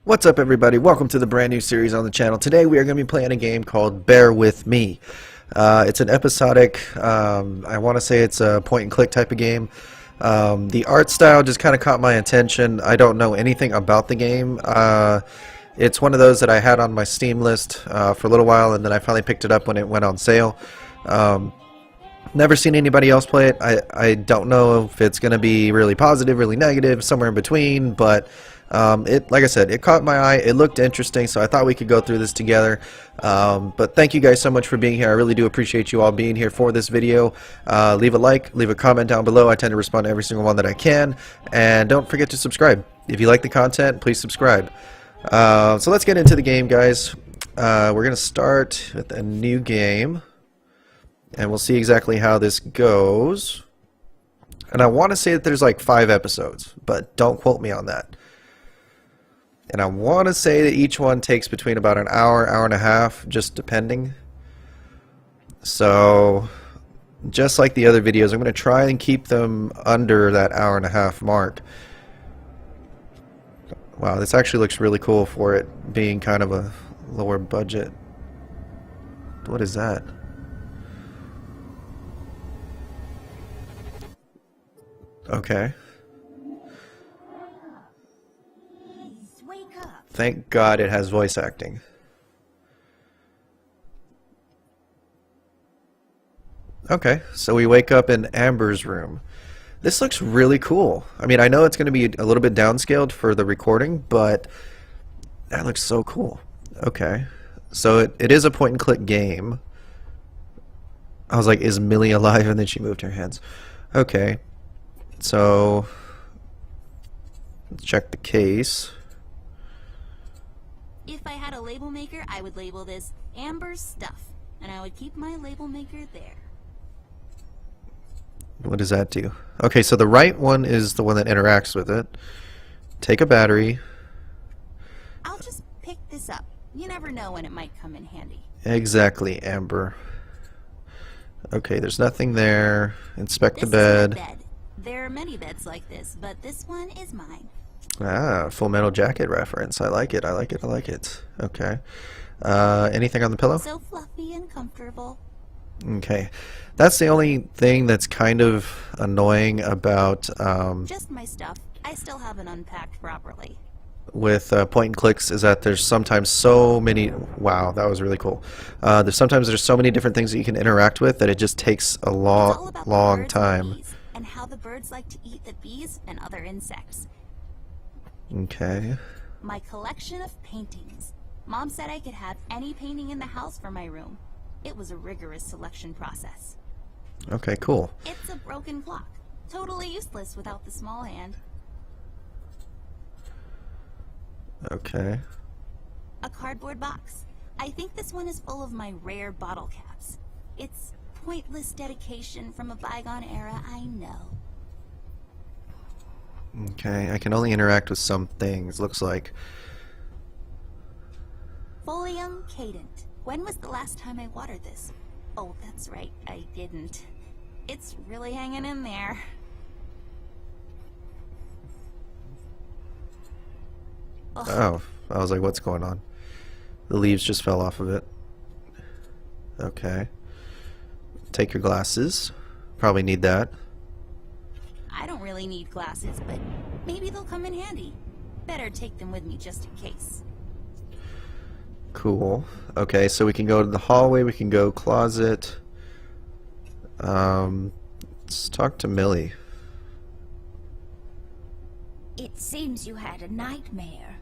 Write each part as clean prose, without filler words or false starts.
What's up, everybody? Welcome to the brand new series on the channel. Today we are going to be playing a game called Bear With Me. It's an episodic, I want to say it's a point and click type of game. The art style just kind of caught my attention. I don't know anything about the game. It's one of those that I had on my Steam list for a little while, and then I finally picked it up when it went on sale. Never seen anybody else play it. I don't know if it's going to be really positive, really negative, somewhere in between, but like I said, it caught my eye. It looked interesting, so I thought we could go through this together. But thank you guys so much for being here. I really do appreciate you all being here for this video. Leave a like, leave a comment down below. I tend to respond to every single one that I can. And don't forget to subscribe. If you like the content, please subscribe. So let's get into the game, guys. We're going to start with a new game, and we'll see exactly how this goes. And I want to say that there's like 5 episodes, but don't quote me on that. And I want to say that each one takes between about an hour, hour and a half, just depending. So, just like the other videos, I'm going to try and keep them under that hour and a half mark. Wow, this actually looks really cool for it being kind of a lower budget. What is that? Okay. Thank God it has voice acting. Okay, so we wake up in Amber's room. This looks really cool. I mean, I know it's going to be a little bit downscaled for the recording, but that looks so cool. Okay, so it is a point and click game. I was like, is Millie alive? And then she moved her hands. Okay, so let's check the case. If I had a label maker, I would label this Amber's Stuff, and I would keep my label maker there. What does that do? Okay, so the right one is the one that interacts with it. Take a battery. I'll just pick this up. You never know when it might come in handy. Exactly, Amber. Okay, there's nothing there. Inspect the This bed. is my bed. There are many beds like this, but this one is mine. Ah, Full Metal Jacket reference. I like it, I like it, I like it. Okay. Anything on the pillow? So fluffy and comfortable. Okay. That's the only thing that's kind of annoying about Just my stuff. I still haven't unpacked properly. with point and clicks is that there's sometimes so many. Wow, that was really cool. There's so many different things that you can interact with that it just takes a It's all long, about the long birds and time. bees, and how the birds like to eat the bees and other insects. Okay. My collection of paintings. Mom said I could have any painting in the house for my room. It was a rigorous selection process. Okay, cool. It's a broken clock. Totally useless without the small hand. Okay. A cardboard box. I think this one is full of my rare bottle caps. It's pointless dedication from a bygone era, I know. Okay, I can only interact with some things, looks like. Folium cadent. When was the last time I watered this? Oh, that's right, I didn't. It's really hanging in there. Ugh. Oh, I was like, what's going on? The leaves just fell off of it. Okay. Take your glasses. Probably need that. I don't really need glasses, but maybe they'll come in handy. Better take them with me just in case. Cool. Okay, so we can go to the hallway, we can go closet. Let's talk to Millie. It seems you had a nightmare.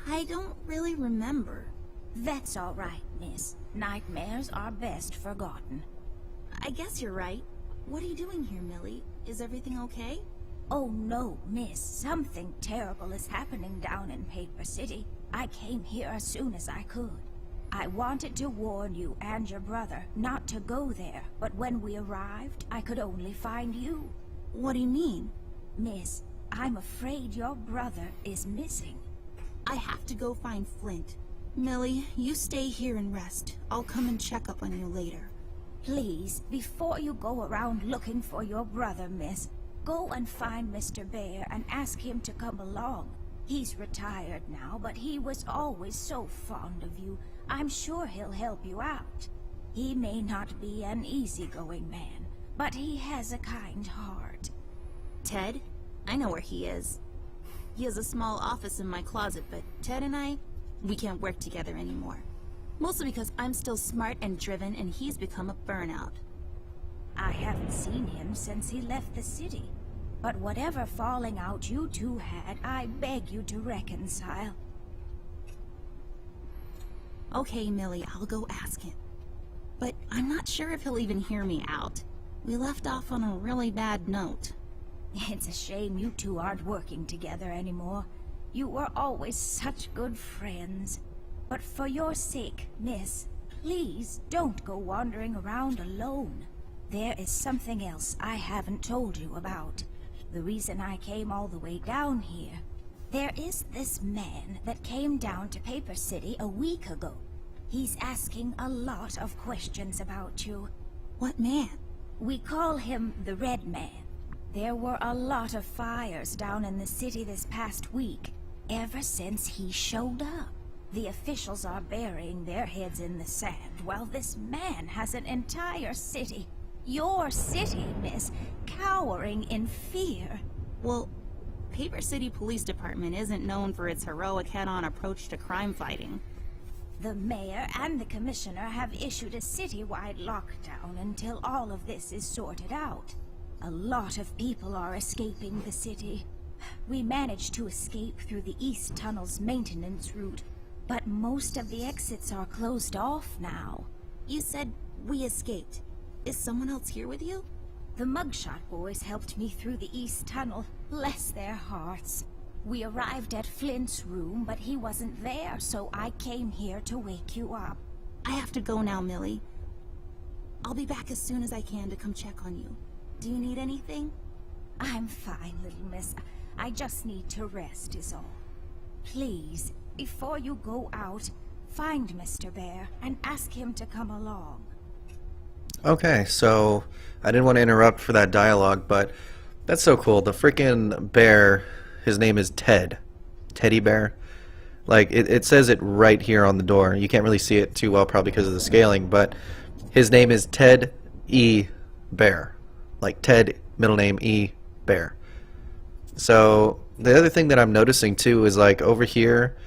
I don't really remember. That's all right, miss. Nightmares are best forgotten. I guess you're right. What are you doing here, Millie? Is everything okay? Oh no, miss. Something terrible is happening down in Paper City. I came here as soon as I could. I wanted to warn you and your brother not to go there, but when we arrived, I could only find you. What do you mean? Miss, I'm afraid your brother is missing. I have to go find Flint. Millie, you stay here and rest. I'll come and check up on you later. Please, before you go around looking for your brother, miss, Go and find Mr. Bear and ask him to come along. He's retired now, but he was always so fond of you. I'm sure he'll help you out. He may not be an easygoing man, but he has a kind heart. Ted? I know where he is. He has a small office in my closet, but Ted and I, we can't work together anymore. Mostly because I'm still smart and driven and he's become a burnout. I haven't seen him since he left the city. But whatever falling out you two had, I beg you to reconcile. Okay, Millie, I'll go ask him. But I'm not sure if he'll even hear me out. We left off on a really bad note. It's a shame you two aren't working together anymore. You were always such good friends. But for your sake, miss, please don't go wandering around alone. There is something else I haven't told you about. The reason I came all the way down here. There is this man that came down to Paper City a week ago. He's asking a lot of questions about you. What man? We call him the Red Man. There were a lot of fires down in the city this past week, ever since he showed up. The officials are burying their heads in the sand, while this man has an entire city, your city, miss, cowering in fear. Well, Paper City Police Department isn't known for its heroic head-on approach to crime fighting. The mayor and the commissioner have issued a citywide lockdown until all of this is sorted out. A lot of people are escaping the city. We managed to escape through the East Tunnel's maintenance route, but most of the exits are closed off now. You said we escaped. Is someone else here with you? The Mugshot boys helped me through the East Tunnel, bless their hearts. We arrived at Flint's room, but he wasn't there, so I came here to wake you up. I have to go now, Millie. I'll be back as soon as I can to come check on you. Do you need anything? I'm fine, little miss. I just need to rest is all. Please, before you go out, find Mr. Bear and ask him to come along. Okay, so I didn't want to interrupt for that dialogue, but that's so cool. The freaking bear, his name is Ted. Teddy Bear. Like, it says it right here on the door. You can't really see it too well probably because of the scaling, but his name is Ted E. Bear. Like Ted, middle name E. Bear. So the other thing that I'm noticing too is like over here,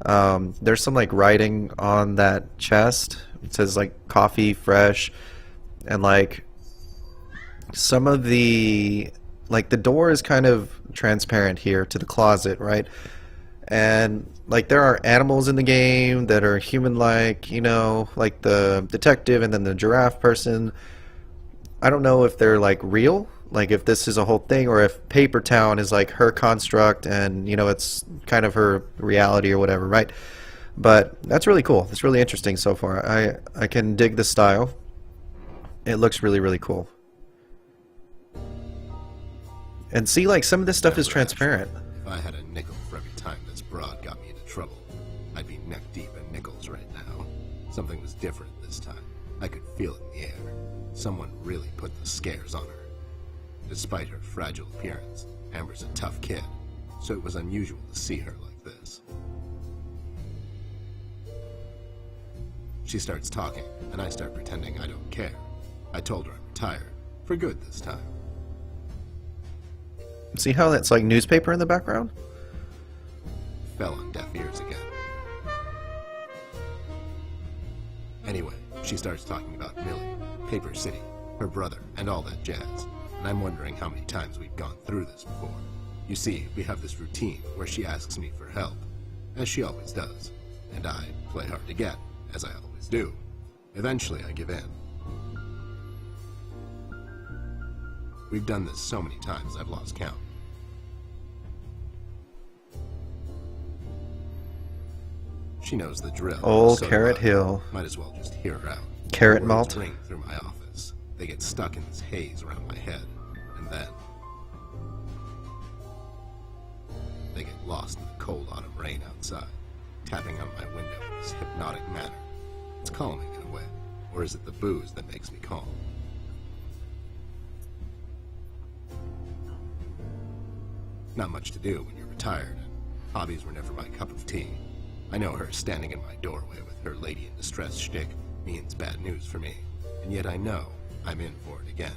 there's some like writing on that chest. It says like coffee fresh, and like some of the door is kind of transparent here to the closet, right? And like there are animals in the game that are human-like, you know, like the detective and then the giraffe person. I don't know if they're like real, like if this is a whole thing, or if Paper Town is like her construct and, you know, it's kind of her reality or whatever, right? But that's really cool. It's really interesting so far. I can dig the style. It looks really, really cool. And see, like, some of this stuff is transparent. If I had a nickel for every time this broad got me into trouble, I'd be neck deep in nickels right now. Something was different this time. I could feel it in the air. Someone really put the scares on her. Despite her fragile appearance, Amber's a tough kid, so it was unusual to see her like this. She starts talking, and I start pretending I don't care. I told her I'm retired, for good this time. See how that's like newspaper in the background? Fell on deaf ears again. Anyway, she starts talking about Millie, Paper City, her brother, and all that jazz. And I'm wondering how many times we've gone through this before. You see, we have this routine where she asks me for help, as she always does. And I play hard to get, as I always do. Eventually, I give in. We've done this so many times I've lost count. She knows the drill. Old so Carrot Hill. Might as well just hear her out. Carrot Words malt. ring through my office. They get stuck in this haze around my head, and then they get lost in the cold autumn rain outside, tapping on my window in this hypnotic manner. It's calming in a way, or is it the booze that makes me calm? Not much to do when you're retired, and hobbies were never my cup of tea. I know her standing in my doorway with her lady in distress shtick means bad news for me, and yet I know I'm in for it again.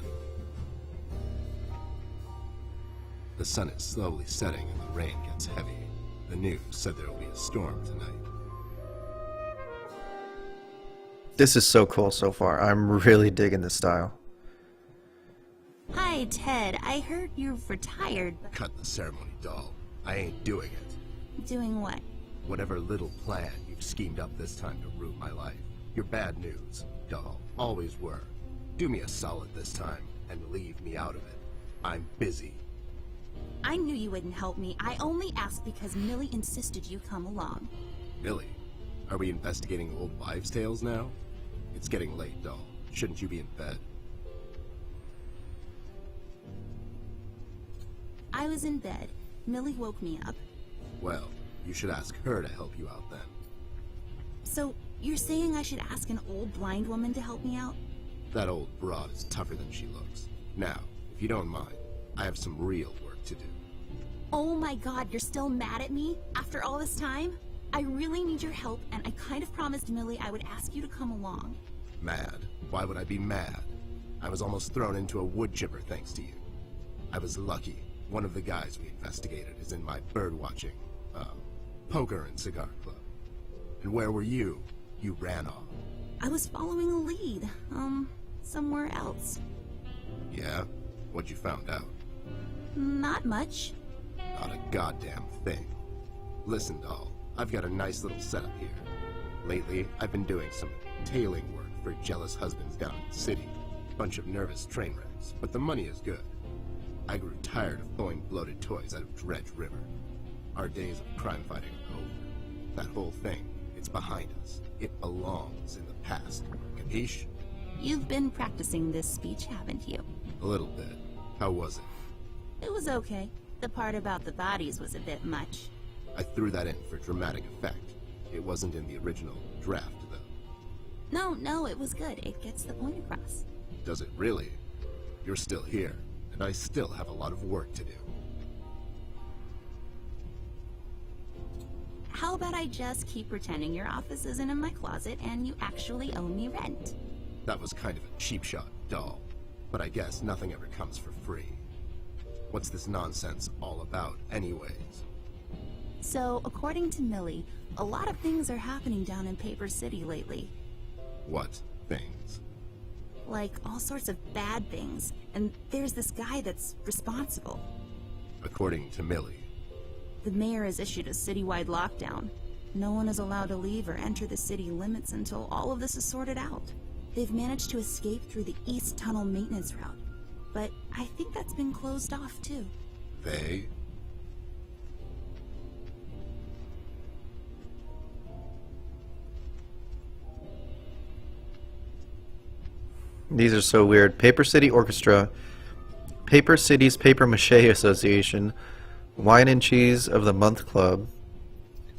The sun is slowly setting and the rain gets heavy. The news said there will be a storm tonight. This is so cool so far. I'm really digging this style. Hi, Ted. I heard you've retired. Cut the ceremony, doll. I ain't doing it. Doing what? Whatever little plan you've schemed up this time to ruin my life. You're bad news, doll. Always were. Do me a solid this time and leave me out of it. I'm busy. I knew you wouldn't help me. I only asked because Millie insisted you come along. Millie? Are we investigating old wives' tales now? It's getting late, doll. Shouldn't you be in bed? I was in bed. Millie woke me up. Well, you should ask her to help you out then. So, you're saying I should ask an old blind woman to help me out? That old broad is tougher than she looks. Now, if you don't mind, I have some real work to do. Oh my god, you're still mad at me? After all this time? I really need your help, and I kind of promised Millie I would ask you to come along. Mad? Why would I be mad? I was almost thrown into a wood chipper thanks to you. I was lucky. One of the guys we investigated is in my bird-watching, poker and cigar club. And where were you? You ran off. I was following a lead, somewhere else. Yeah? What'd you found out? Not much. Not a goddamn thing. Listen, doll, I've got a nice little setup here. Lately, I've been doing some tailing work for jealous husbands down in the city. Bunch of nervous train wrecks, but the money is good. I grew tired of throwing bloated toys out of Dredge River. Our days of crime fighting are over. That whole thing, it's behind us. It belongs in the past. Capiche? You've been practicing this speech, haven't you? A little bit. How was it? It was okay. The part about the bodies was a bit much. I threw that in for dramatic effect. It wasn't in the original draft, though. No, it was good. It gets the point across. Does it really? You're still here, and I still have a lot of work to do. How about I just keep pretending your office isn't in my closet and you actually owe me rent? That was kind of a cheap shot, doll. But I guess nothing ever comes for free. What's this nonsense all about, anyways? So, according to Millie, a lot of things are happening down in Paper City lately. What things? Like, all sorts of bad things. And there's this guy that's responsible. According to Millie. The mayor has issued a citywide lockdown. No one is allowed to leave or enter the city limits until all of this is sorted out. They've managed to escape through the East Tunnel maintenance route. But I think that's been closed off, too. They? These are so weird. Paper City Orchestra, Paper City's Paper Mache Association, Wine and Cheese of the Month Club,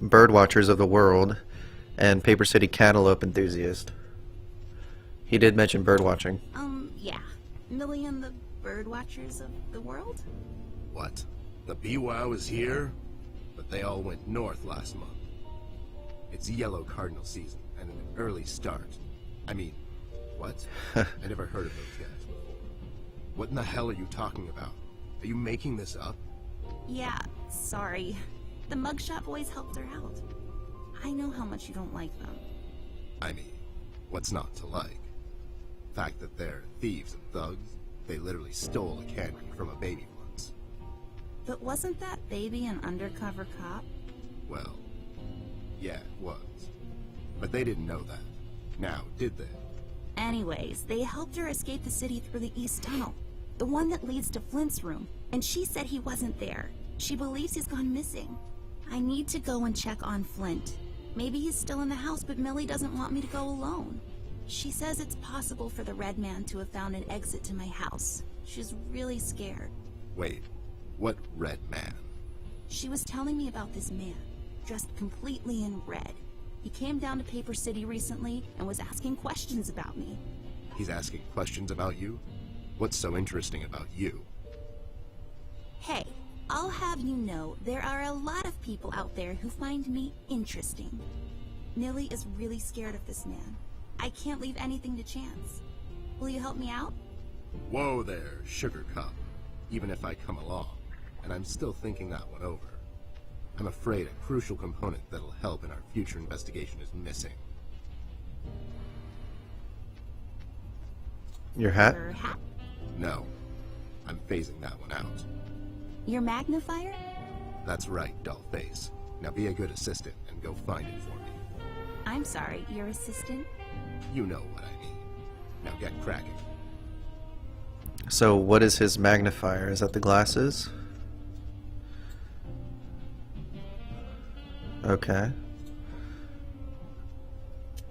Birdwatchers of the World, and Paper City Cantaloupe Enthusiast. He did mention birdwatching. Yeah. Millie and the Birdwatchers of the World? What? The BWOW is here? But they all went north last month. It's yellow cardinal season, and an early start. I mean, what? I never heard of those guys before. What in the hell are you talking about? Are you making this up? Yeah, sorry. The mugshot boys helped her out. I know how much you don't like them. I mean, what's not to like? The fact that they're thieves and thugs? They literally stole a candy from a baby once. But wasn't that baby an undercover cop? Well, yeah, it was. But they didn't know that. Now, did they? Anyways, they helped her escape the city through the East Tunnel. The one that leads to Flint's room. And she said he wasn't there. She believes he's gone missing. I need to go and check on Flint. Maybe he's still in the house, but Millie doesn't want me to go alone. She says it's possible for the Red Man to have found an exit to my house. She's really scared. Wait, what Red Man? She was telling me about this man, dressed completely in red. He came down to Paper City recently and was asking questions about me. He's asking questions about you? What's so interesting about you? Hey, I'll have you know there are a lot of people out there who find me interesting. Millie is really scared of this man. I can't leave anything to chance. Will you help me out? Whoa there, sugar cup. Even if I come along, and I'm still thinking that one over. I'm afraid a crucial component that'll help in our future investigation is missing. Your hat? Your hat? No, I'm phasing that one out. Your magnifier? That's right, dollface. Now be a good assistant and go find it for me. I'm sorry, your assistant? You know what I mean. Now get cracking. So what is his magnifier? Is that the glasses? Okay.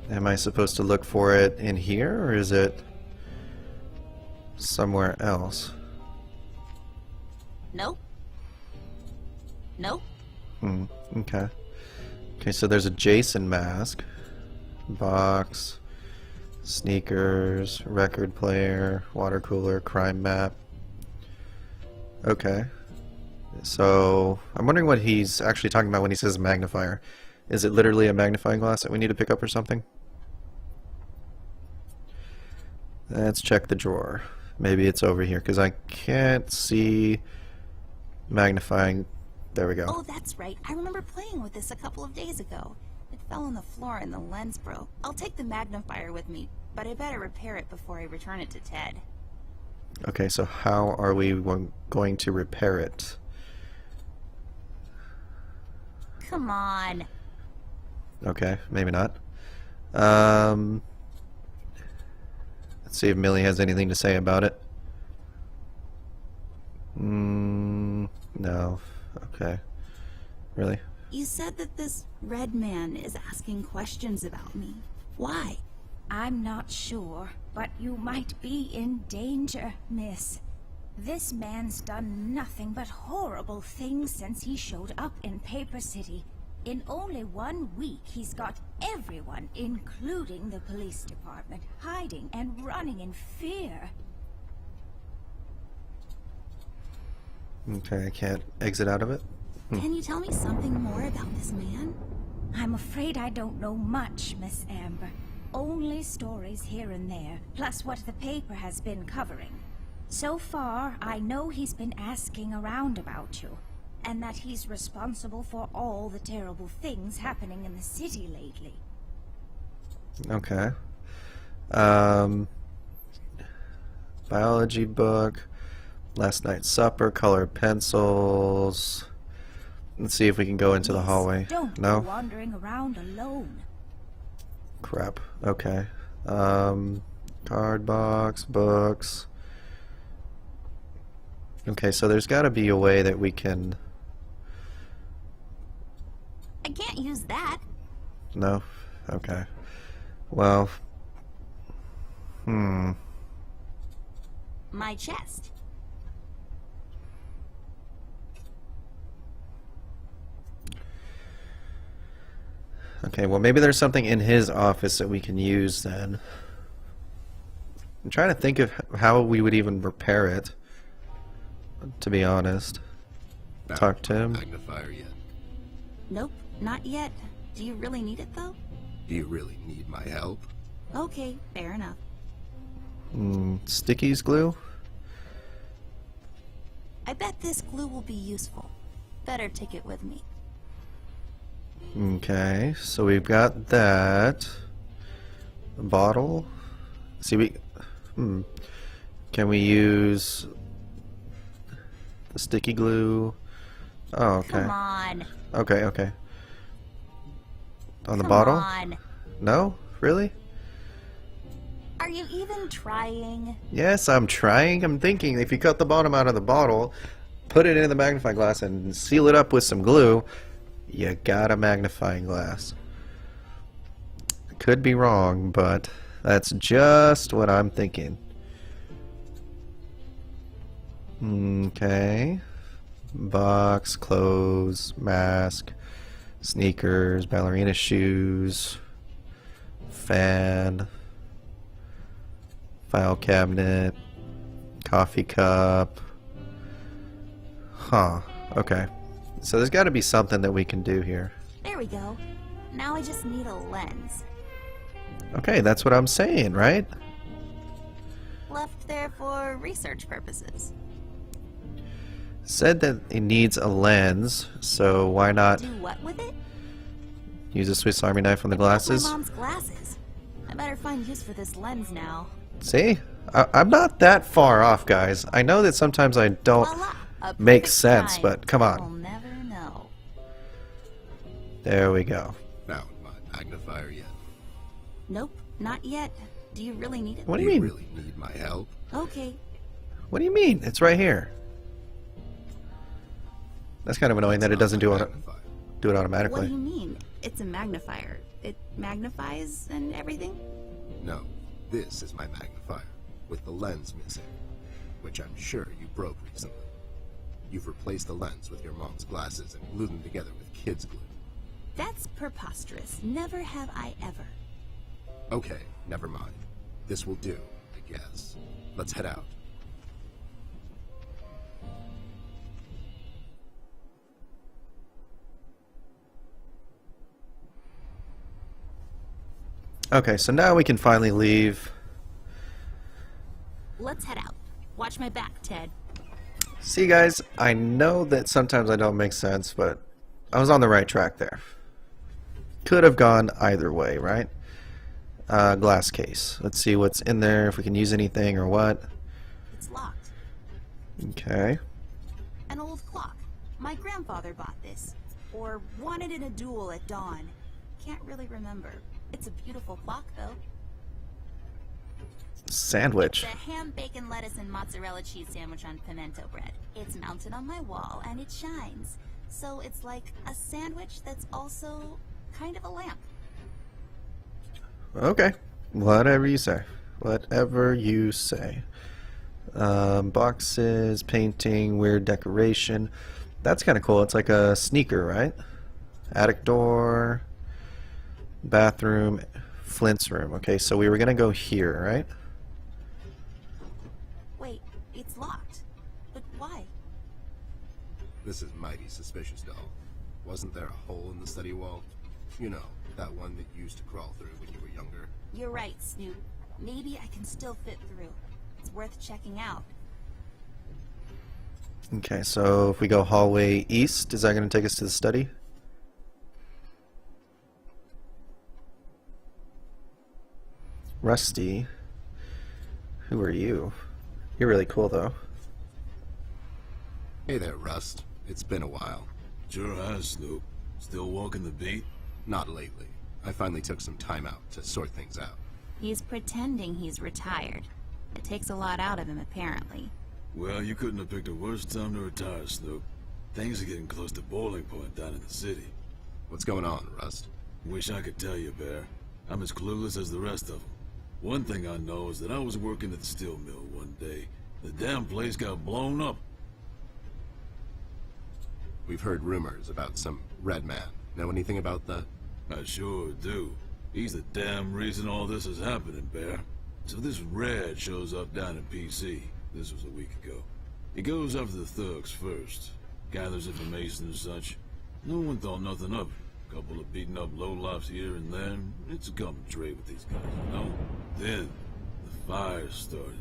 Am I supposed to look for it in here, or is it somewhere else? Nope. Nope. Okay. Okay, so there's a Jason mask. Box. Sneakers. Record player. Water cooler. Crime map. Okay. So, I'm wondering what he's actually talking about when he says magnifier. Is it literally a magnifying glass that we need to pick up or something? Let's check the drawer. Maybe it's over here, because I can't see magnifying. There we go. Oh, that's right. I remember playing with this a couple of days ago. It fell on the floor and the lens broke. I'll take the magnifier with me, but I better repair it before I return it to Ted. Okay, so how are we going to repair it? Come on. Okay, maybe not. Let's see if Millie has anything to say about it. No. Okay. Really? You said that this red man is asking questions about me. Why? I'm not sure, but you might be in danger, miss. This man's done nothing but horrible things since he showed up in Paper City. In only 1 week, he's got everyone, including the police department, hiding and running in fear. Okay, I can't exit out of it. Can you tell me something more about this man? I'm afraid I don't know much, Miss Amber. Only stories here and there, plus what the paper has been covering. So far, I know he's been asking around about you, and that he's responsible for all the terrible things happening in the city lately. Okay. Biology book. Last night's supper. Colored pencils. Let's see if we can go into the hallway. Don't No? go wandering around alone. Crap. Okay. Card box, books. Okay, so there's got to be a way that we can... I can't use that. No? Okay. Well... My chest. Okay, well maybe there's something in his office that we can use then. I'm trying to think of how we would even repair it, to be honest. Talk to him. Magnifier yet? Nope, not yet. Do you really need it though? Do you really need my help? Okay, fair enough. Stickies glue? I bet this glue will be useful. Better take it with me. Okay, so we've got that. A bottle. See, we... Can we use the sticky glue? Oh, okay. Come on. Okay, okay. On the Come bottle? on. No? Really? Are you even trying? Yes, I'm trying. I'm thinking if you cut the bottom out of the bottle, put it in the magnifying glass, and seal it up with some glue, you got a magnifying glass. Could be wrong, but that's just what I'm thinking. Okay. Box, clothes, mask, sneakers, ballerina shoes, fan, file cabinet, coffee cup. Huh. Okay. So there's got to be something that we can do here. There we go. Now I just need a lens. Okay, that's what I'm saying, right? Left there for research purposes. Said that it needs a lens, so why not Do what with it? use a Swiss Army knife on the I broke glasses? My mom's glasses. I better find use for this lens now. See? I'm not that far off, guys. I know that sometimes I don't Voila, a make perfect sense, find. but come We'll on. never know. There we go. Found my magnifier yet? Nope, not yet. Do you really need it? What do you mean? really need my help? Okay. What do you mean? It's right here. That's kind of annoying that it doesn't do it Magnifier. do it What do automatically. you mean? It's a magnifier. It magnifies and everything? No, this is my magnifier, with the lens missing, which I'm sure you broke recently. You've replaced the lens with your mom's glasses and glued them together with kids' glue. That's preposterous. Never have I ever. Okay, never mind. This will do, I guess. Let's head out. Okay, so now we can finally leave. Let's head out. Watch my back, Ted. See, guys, I know that sometimes I don't make sense, but I was on the right track there. Could have gone either way, right? Glass case. Let's see what's in there, if we can use anything or what. It's locked. Okay. An old clock. My grandfather bought this. Or won it in a duel at dawn. Can't really remember. It's a beautiful clock, though. Sandwich. It's a ham, bacon, lettuce, and mozzarella cheese sandwich on pimento bread. It's mounted on my wall, and it shines. So it's like a sandwich that's also kind of a lamp. Okay. Whatever you say. Whatever you say. Boxes, painting, weird decoration. That's kind of cool. It's like a sneaker, right? Attic door, bathroom, Flint's room. Okay, so we were going to go here, right? Wait, it's locked. But why? This is mighty suspicious, doll. Wasn't there a hole in the study wall? You know, that one that you used to crawl through when you were younger. You're right, Snoop. Maybe I can still fit through. It's worth checking out. Okay, so if we go hallway east, is that going to take us to the study? Rusty. Who are you? You're really cool, though. Hey there, Rust. It's been a while. Sure has, Snoop. Still walking the beat? Not lately. I finally took some time out to sort things out. He's pretending he's retired. It takes a lot out of him, apparently. Well, you couldn't have picked a worse time to retire, Snoop. Things are getting close to boiling point down in the city. What's going on, Rust? Wish I could tell you, Bear. I'm as clueless as the rest of them. One thing I know is that I was working at the steel mill one day. The damn place got blown up. We've heard rumors about some red man. Know anything about that? I sure do. He's the damn reason all this is happening, Bear. So this Red shows up down in PC. This was a week ago. He goes after the thugs first. Gathers information and such. No one thought nothing of it. Couple of beaten up lowlifes here and there. It's a common trade with these guys, you know? Then, the fire started.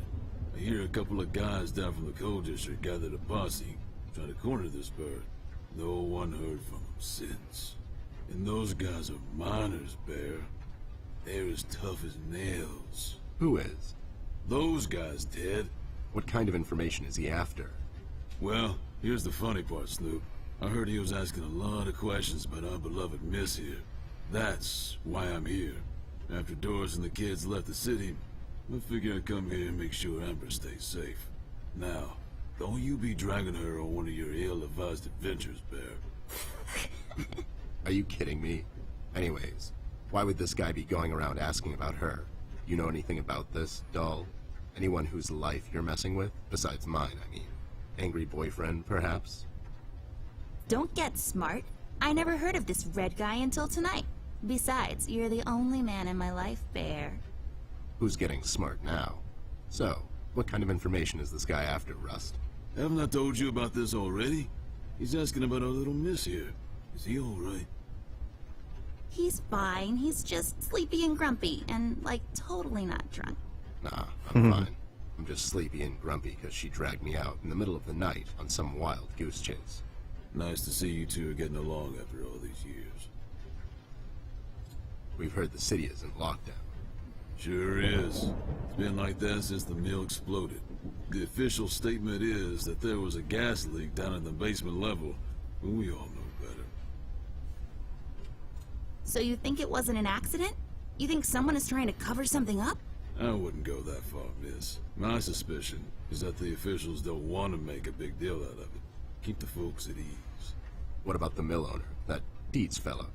I hear a couple of guys down from the coal district gathered a posse, trying to corner this bird. No one heard from them since. And those guys are miners, Bear. They're as tough as nails. Who is? Those guys, Ted. What kind of information is he after? Well, here's the funny part, Snoop. I heard he was asking a lot of questions about our beloved Miss here. That's why I'm here. After Doris and the kids left the city, I figured I'd come here and make sure Amber stays safe. Now, don't you be dragging her on one of your ill-advised adventures, Bear. Are you kidding me? Anyways, why would this guy be going around asking about her? You know anything about this, doll? Anyone whose life you're messing with? Besides mine, I mean. Angry boyfriend, perhaps? Don't get smart. I never heard of this red guy until tonight. Besides, you're the only man in my life, Bear. Who's getting smart now? So, what kind of information is this guy after, Rust? Haven't I told you about this already? He's asking about our little miss here. Is he alright? He's fine. He's just sleepy and grumpy and, like, totally not drunk. Nah, I'm fine. I'm just sleepy and grumpy because she dragged me out in the middle of the night on some wild goose chase. Nice to see you two are getting along after all these years. We've heard the city is in lockdown. Sure is. It's been like that since the mill exploded. The official statement is that there was a gas leak down in the basement level, but we all know better. So you think it wasn't an accident? You think someone is trying to cover something up? I wouldn't go that far, miss. My suspicion is that the officials don't want to make a big deal out of it. Keep the folks at ease. What about the mill owner, that Dietz fella?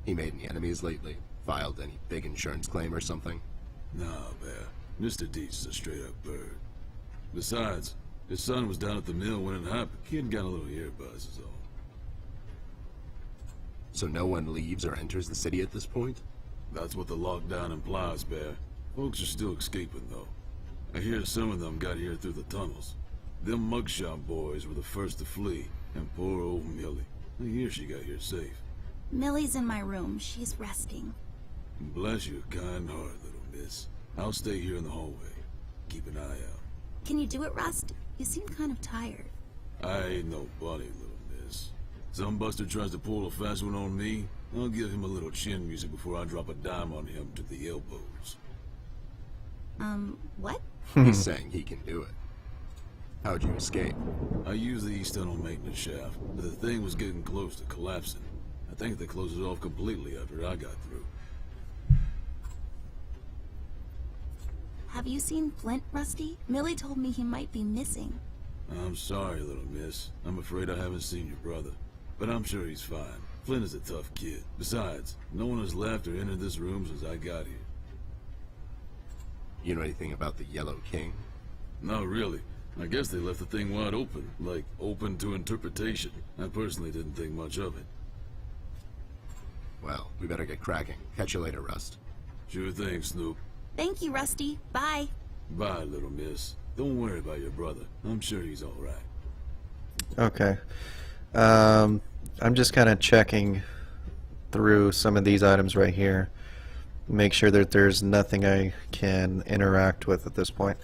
He made any enemies lately? Filed any big insurance claim or something? Nah, Bear. Mr. Dietz is a straight-up bird. Besides, his son was down at the mill when it happened. Kid got a little ear buzz is all. So no one leaves or enters the city at this point? That's what the lockdown implies, Bear. Folks are still escaping, though. I hear some of them got here through the tunnels. Them mugshot boys were the first to flee, and poor old Millie. I hear she got here safe. Millie's in my room. She's resting. Bless your kind heart, little miss. I'll stay here in the hallway. Keep an eye out. Can you do it, Rust? You seem kind of tired. I ain't no bunny, little miss. Some buster tries to pull a fast one on me, I'll give him a little chin music before I drop a dime on him to the elbows. What? He's saying he can do it. How'd you escape? I used the east tunnel maintenance shaft, but the thing was getting close to collapsing. I think they closed it off completely after I got through. Have you seen Flint, Rusty? Millie told me he might be missing. I'm sorry, little miss. I'm afraid I haven't seen your brother. But I'm sure he's fine. Flint is a tough kid. Besides, no one has left or entered this room since I got here. You know anything about the Yellow King? Not really. I guess they left the thing wide open, like open to interpretation. I personally didn't think much of it. Well, we better get cracking. Catch you later, Rust. Sure thing, Snoop. Thank you, Rusty. Bye. Bye, little miss. Don't worry about your brother. I'm sure he's alright. Okay. I'm just kind of checking through some of these items right here. Make sure that there's nothing I can interact with at this point.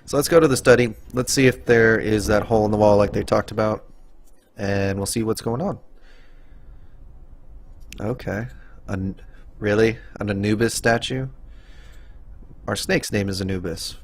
So let's go to the study. Let's see if there is that hole in the wall like they talked about. And we'll see what's going on. Okay. Really? An Anubis statue? Our snake's name is Anubis.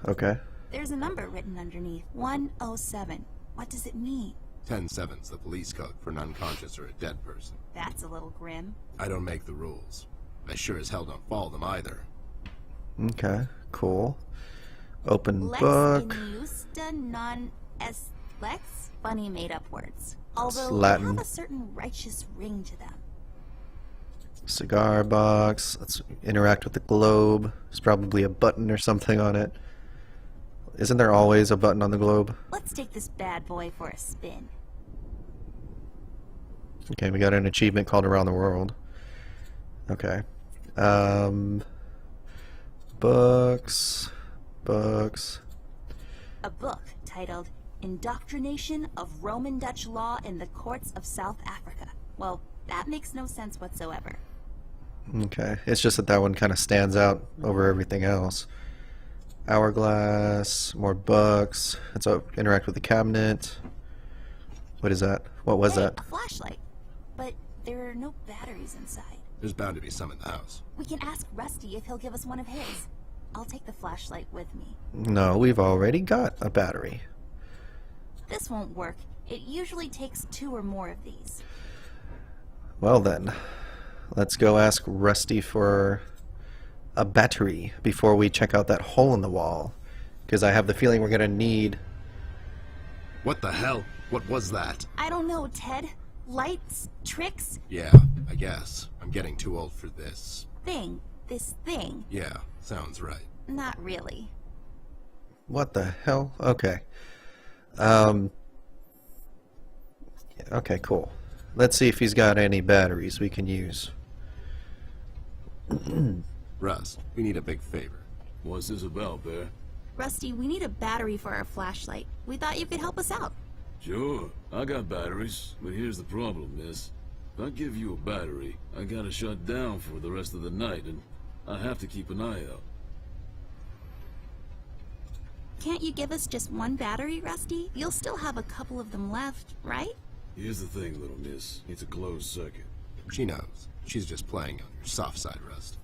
Okay. There's a number written underneath. 107. What does it mean? 10-7's the police code for an unconscious or a dead person. That's a little grim. I don't make the rules. I sure as hell don't follow them either. Okay, cool. Open Lex book. injusta non est lex? Funny made-up words. Although they Latin. have a certain righteous ring to them. Cigar box. Let's interact with the globe. There's probably a button or something on it. Isn't there always a button on the globe? Let's take this bad boy for a spin. Okay, we got an achievement called Around the World. Okay. Books. Books. A book titled Indoctrination of Roman Dutch Law in the Courts of South Africa. Well, that makes no sense whatsoever. Okay, it's just that that one kind of stands out over everything else. Hourglass, more books. Let's interact with the cabinet. What is that? What was Hey, that? a flashlight. But there are no batteries inside. There's bound to be some in the house. We can ask Rusty if he'll give us one of his. I'll take the flashlight with me. No, we've already got a battery. This won't work. It usually takes 2 or more of these. Well then, let's go ask Rusty for a battery before we check out that hole in the wall. Because I have the feeling we're going to need... What the hell? What was that? I don't know, Ted. Lights? Tricks? Yeah, I guess. I'm getting too old for this. This thing. Yeah, sounds right. Not really. What the hell? Okay. Okay, cool. Let's see if he's got any batteries we can use. Rust, we need a big favor. What's this about, Bear? Rusty, we need a battery for our flashlight. We thought you could help us out. Sure, I got batteries, but here's the problem, miss. If I give you a battery, I gotta shut down for the rest of the night, and I have to keep an eye out. Can't you give us just one battery, Rusty? You'll still have a couple of them left, right? Here's the thing, little miss. It's a closed circuit. She knows. She's just playing on your soft side, Rust.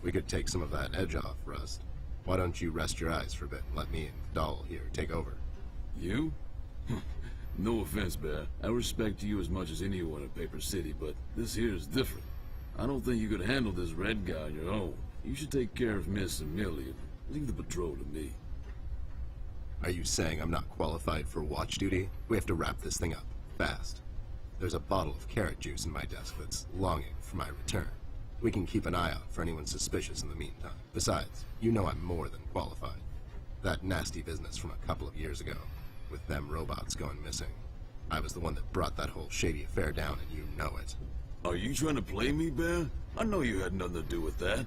We could take some of that edge off, Rust. Why don't you rest your eyes for a bit and let me and Doll here take over? You? No offense, Bear. I respect you as much as anyone in Paper City, but this here is different. I don't think you could handle this red guy on your own. You should take care of Miss and Millie and leave the patrol to me. Are you saying I'm not qualified for watch duty? We have to wrap this thing up, fast. There's a bottle of carrot juice in my desk that's longing for my return. We can keep an eye out for anyone suspicious in the meantime. Besides, you know I'm more than qualified. That nasty business from a couple of years ago, with them robots going missing. I was the one that brought that whole shady affair down, and you know it. Are you trying to play me, Bear? I know you had nothing to do with that.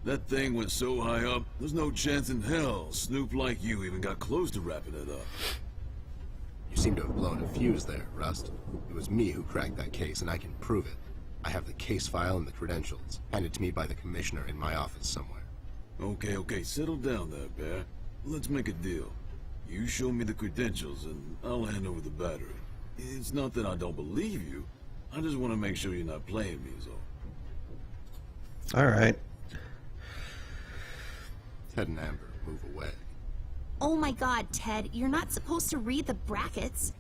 That thing went so high up, there's no chance in hell Snoop like you even got close to wrapping it up. You seem to have blown a fuse there, Rust. It was me who cracked that case, and I can prove it. I have the case file and the credentials, handed to me by the commissioner in my office somewhere. Okay, settle down there, Bear. Let's make a deal. You show me the credentials, and I'll hand over the battery. It's not that I don't believe you. I just want to make sure you're not playing me, is all. Alright. Ted and Amber, move away. Oh my god, Ted, you're not supposed to read the brackets.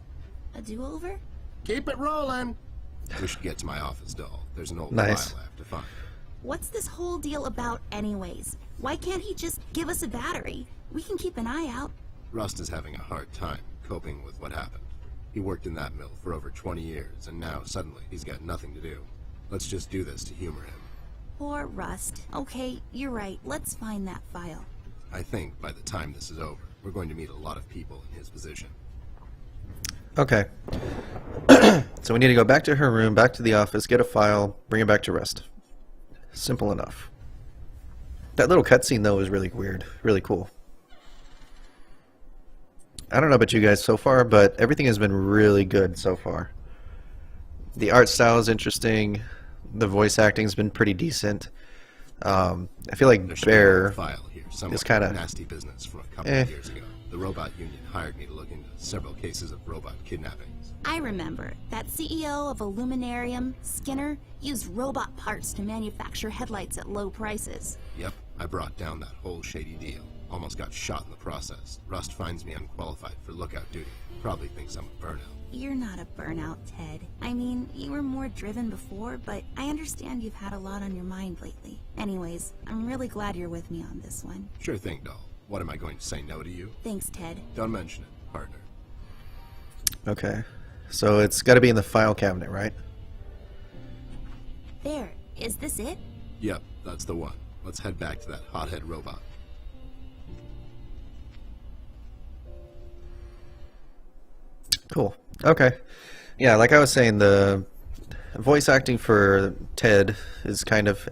A do-over? Keep it rolling! We should get to my office, Doll. There's an old Nice. file I have to find. What's this whole deal about anyways? Why can't he just give us a battery? We can keep an eye out. Rust is having a hard time coping with what happened. He worked in that mill for over 20 years, and now suddenly he's got nothing to do. Let's just do this to humor him. Poor Rust. Okay, you're right. Let's find that file. I think by the time this is over, we're going to meet a lot of people in his position. Okay. So we need to go back to her room, back to the office, get a file, bring it back to Rust. Simple enough. That little cutscene, though, is really weird. Really cool. I don't know about you guys so far, but everything has been really good so far. The art style is interesting. The voice acting's been pretty decent. I feel like There should be a Bear file here, somewhat is kind of nasty business from a couple of years ago. The robot union hired me to look into several cases of robot kidnappings. I remember that CEO of Illuminarium, Skinner, used robot parts to manufacture headlights at low prices. Yep, I brought down that whole shady deal. Almost got shot in the process. Rust finds me unqualified for lookout duty. Probably thinks I'm a burnout. You're not a burnout, Ted. I mean, you were more driven before, but I understand you've had a lot on your mind lately. Anyways, I'm really glad you're with me on this one. Sure thing, Doll. What am I going to say no to you? Thanks, Ted. Don't mention it, partner. okay. So it's got to be in the file cabinet, right? There. Is this it? Yep, that's the one. Let's head back to that hothead robot. Cool. Okay. Yeah, like I was saying, the voice acting for Ted is kind of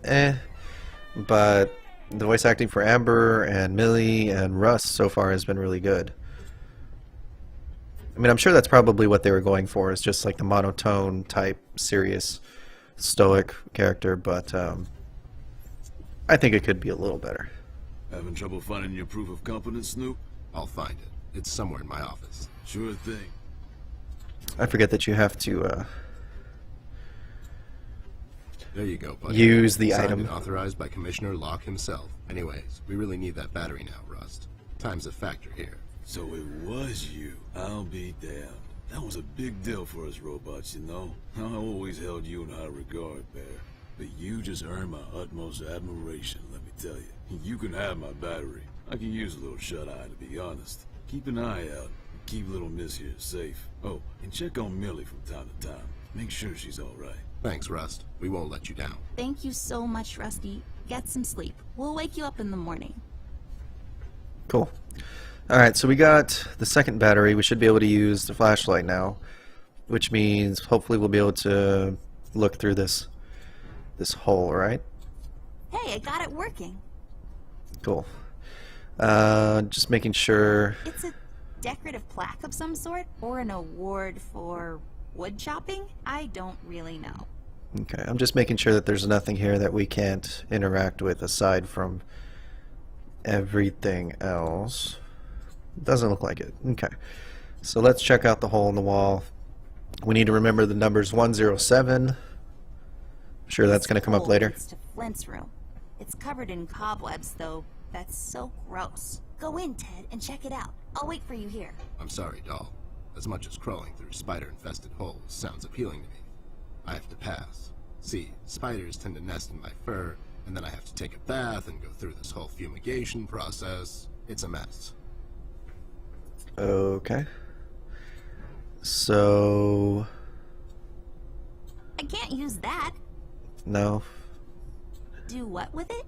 but the voice acting for Amber and Millie and Russ so far has been really good. I mean, I'm sure that's probably what they were going for, is just like the monotone type, serious, stoic character, but I think it could be a little better. Having trouble finding your proof of competence, Snoop? I'll find it. It's somewhere in my office. Sure thing. I forget that you have to There you go, buddy. use the Signed item. and authorized by Commissioner Locke himself. Anyways, we really need that battery now, Rust. Time's a factor here. So it was you. I'll be damned. That was a big deal for us robots, you know? I always held you in high regard, Bear. But you just earned my utmost admiration, let me tell you. You can have my battery. I can use a little shut-eye, to be honest. Keep an eye out. Keep little Miss here safe. Oh, and check on Millie from time to time. Make sure she's all right. Thanks, Rust. We won't let you down. Thank you so much, Rusty. Get some sleep. We'll wake you up in the morning. Cool. Alright, so we got the second battery. We should be able to use the flashlight now, which means hopefully we'll be able to look through this hole, right? Hey, I got it working. Cool. Just making sure. It's a decorative plaque of some sort, or an award for wood chopping? I don't really know. Okay, I'm just making sure that there's nothing here that we can't interact with aside from everything else. Doesn't look like it. Okay, so let's check out the hole in the wall. We need to remember the numbers 107. I'm sure that's going to come up Hole later. leads to Flint's room. It's covered in cobwebs, though. That's so gross. Go in, Ted, and check it out. I'll wait for you here. I'm sorry, doll. As much as crawling through spider-infested holes sounds appealing to me, I have to pass. See, spiders tend to nest in my fur, and then I have to take a bath and go through this whole fumigation process. It's a mess. Okay. So... I can't use that. no. Do what with it?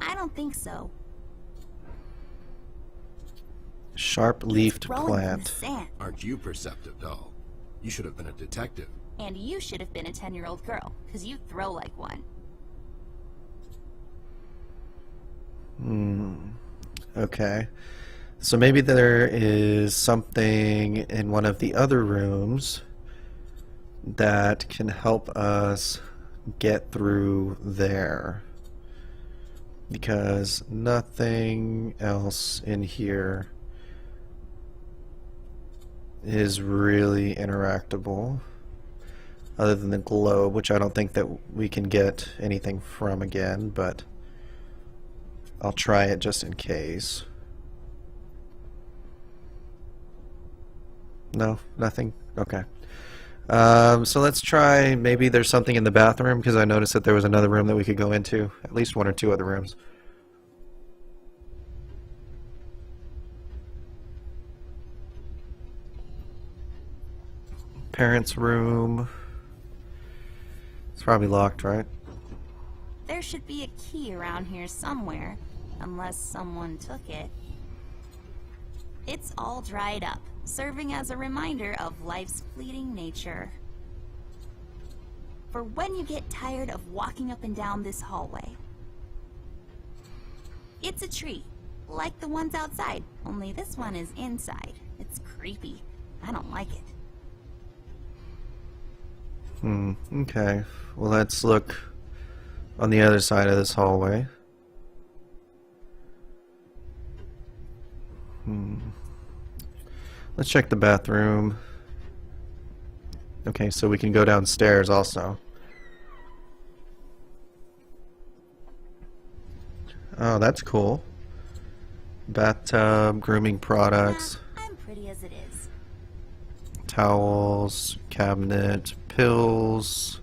I don't think so. Sharp-leafed Growing from the plant. sand. Aren't you perceptive, doll? You should have been a detective. And you should have been a 10-year-old girl, because you throw like one. Okay. So maybe there is something in one of the other rooms that can help us get through there. Because nothing else in here is really interactable other than the globe, which I don't think that we can get anything from again, but I'll try it just in case. No, nothing? Okay. So let's try, maybe there's something in the bathroom, because I noticed that there was another room that we could go into. At least one or two other rooms. Parents' room. It's probably locked, right? There should be a key around here somewhere, unless someone took it. It's all dried up, serving as a reminder of life's fleeting nature. For when you get tired of walking up and down this hallway. It's a tree, like the ones outside, only this one is inside. It's creepy. I don't like it. Okay. Well, let's look on the other side of this hallway. Let's check the bathroom. Okay, so we can go downstairs also. Oh, that's cool. Bathtub, grooming products, I'm pretty as it is. towels, cabinet, pills,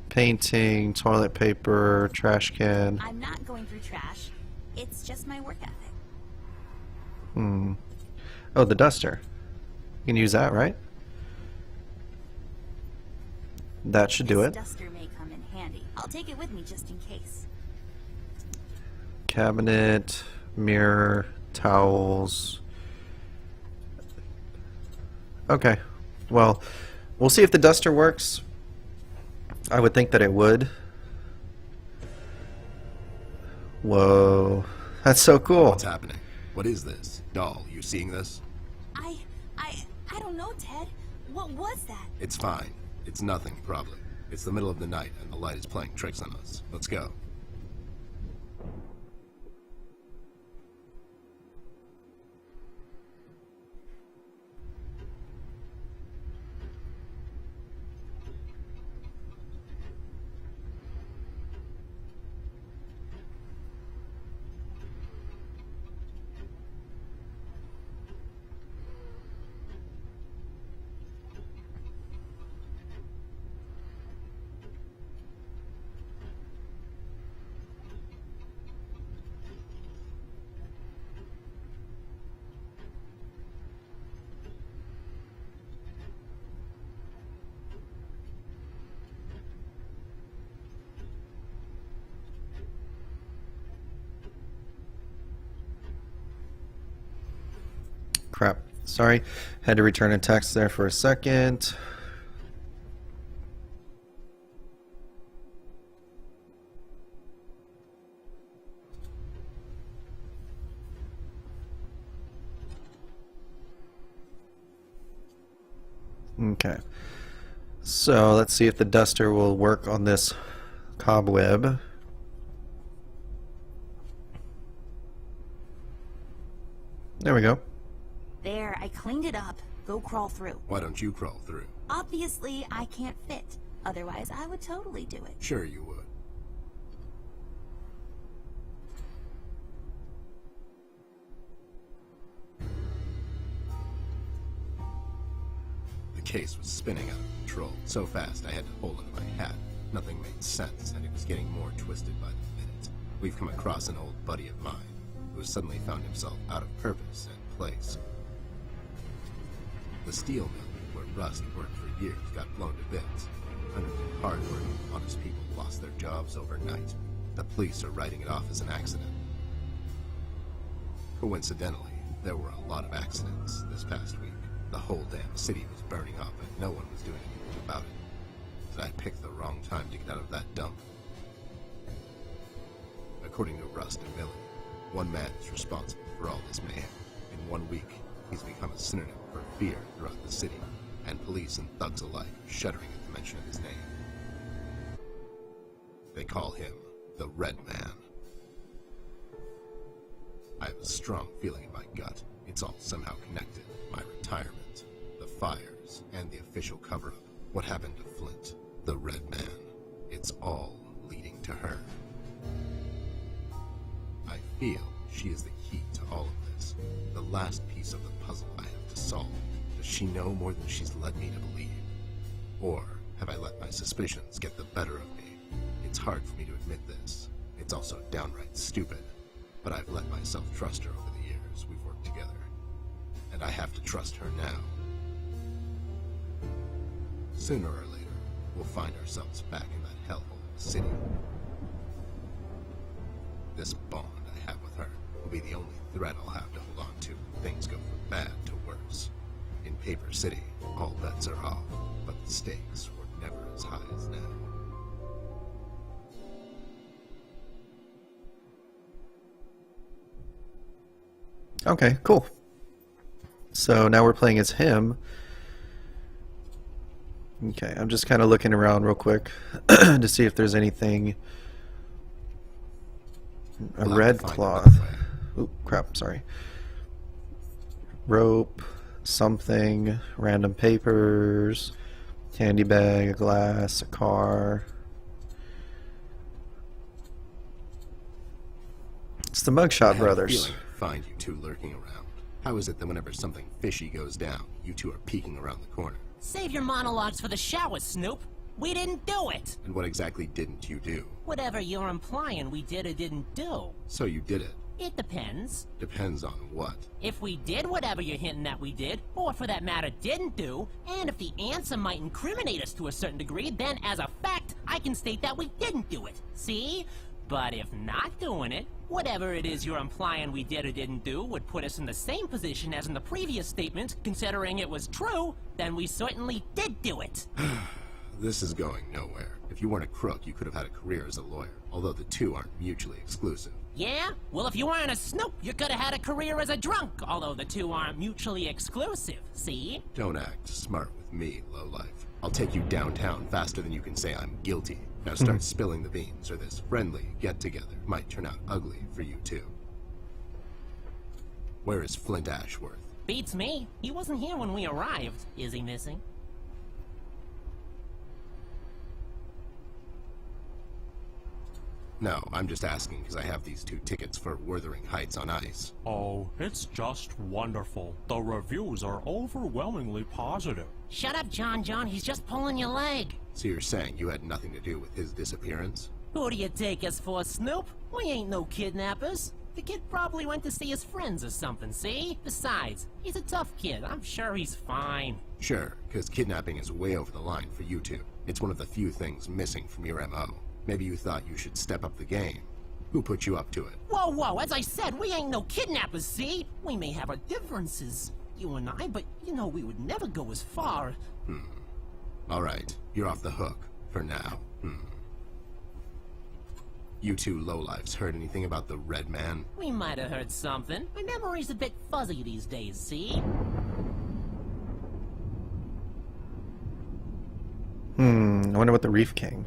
painting, toilet paper, trash can. I'm not going through trash. It's just my work ethic. Oh, the duster. You can use that, right? That should do This it. duster may come in handy. I'll take it with me just in case. Cabinet, mirror, towels. Okay. Well, we'll see if the duster works. I would think that it would. Whoa. That's so cool. What's happening? What is this? Doll, you seeing this? I don't know, Ted. What was that? It's fine. It's nothing, probably. It's the middle of the night, and the light is playing tricks on us. Let's go. Crap. Sorry. Had to return a text there for a second. Okay. So let's see if the duster will work on this cobweb. There we go. There, I cleaned it up. Go crawl through. Why don't you crawl through? Obviously, I can't fit. Otherwise, I would totally do it. Sure you would. The case was spinning out of control, so fast I had to hold onto my hat. Nothing made sense, and it was getting more twisted by the minute. We've come across an old buddy of mine, who has suddenly found himself out of purpose and place. The steel mill, where Rust worked for years, got blown to bits. Hundreds of hard-working, honest people lost their jobs overnight. The police are writing it off as an accident. Coincidentally, there were a lot of accidents this past week. The whole damn city was burning up and no one was doing anything about it. So I picked the wrong time to get out of that dump. According to Rust and Millie, one man is responsible for all this mayhem. In 1 week, he's become a synonym for fear throughout the city, and police and thugs alike are shuddering at the mention of his name. They call him the Red Man. I have a strong feeling in my gut. It's all somehow connected. My retirement, the fires, and the official cover-up. What happened to Flint, the Red Man. It's all leading to her. I feel she is the key to all of this. The last piece of the puzzle I have to solve. Does she know more than she's led me to believe? Or have I let my suspicions get the better of me? It's hard for me to admit this. It's also downright stupid. But I've let myself trust her over the years we've worked together. And I have to trust her now. Sooner or later, we'll find ourselves back in that hellhole of a city. This bond I have with her will be the only thread I'll have to hold on to when things go from bad to worse. In Paper City, all bets are off, but the stakes were never as high as now. Okay, cool. So now we're playing as him. Okay, I'm just kind of looking around real quick to see if there's anything. A red cloth. Oh, crap, sorry. Rope, something, random papers, candy bag, a glass, a car. It's the Mugshot Brothers. Find you two lurking around. How is it that whenever something fishy goes down, you two are peeking around the corner? Save your monologues for the shower, Snoop. We didn't do it. And what exactly didn't you do? Whatever you're implying we did or didn't do. So you did it. It depends. Depends on what? If we did whatever you're hinting that we did, or for that matter didn't do, and if the answer might incriminate us to a certain degree, then as a fact, I can state that we didn't do it. See? But if not doing it, whatever it is you're implying we did or didn't do would put us in the same position as in the previous statement, considering it was true, then we certainly did do it. This is going nowhere. If you weren't a crook, you could have had a career as a lawyer, although the two aren't mutually exclusive. Yeah? Well, if you weren't a Snoop, you could have had a career as a drunk, although the two aren't mutually exclusive, see? Don't act smart with me, lowlife. I'll take you downtown faster than you can say I'm guilty. Now start spilling the beans, or this friendly get-together might turn out ugly for you two. Where is Flint Ashworth? Beats me. He wasn't here when we arrived. Is he missing? No, I'm just asking because I have these 2 tickets for Wuthering Heights on ice. Oh, it's just wonderful. The reviews are overwhelmingly positive. Shut up, John. He's just pulling your leg. So you're saying you had nothing to do with his disappearance? Who do you take us for, Snoop? We ain't no kidnappers. The kid probably went to see his friends or something, see? Besides, he's a tough kid. I'm sure he's fine. Sure, because kidnapping is way over the line for you two. It's one of the few things missing from your MO. Maybe you thought you should step up the game. Who put you up to it? Whoa, as I said, we ain't no kidnappers, see? We may have our differences, you and I, but you know we would never go as far. Alright, you're off the hook. For now. You two lowlifes heard anything about the Red Man? We might have heard something. My memory's a bit fuzzy these days, see? wonder what the Reef King.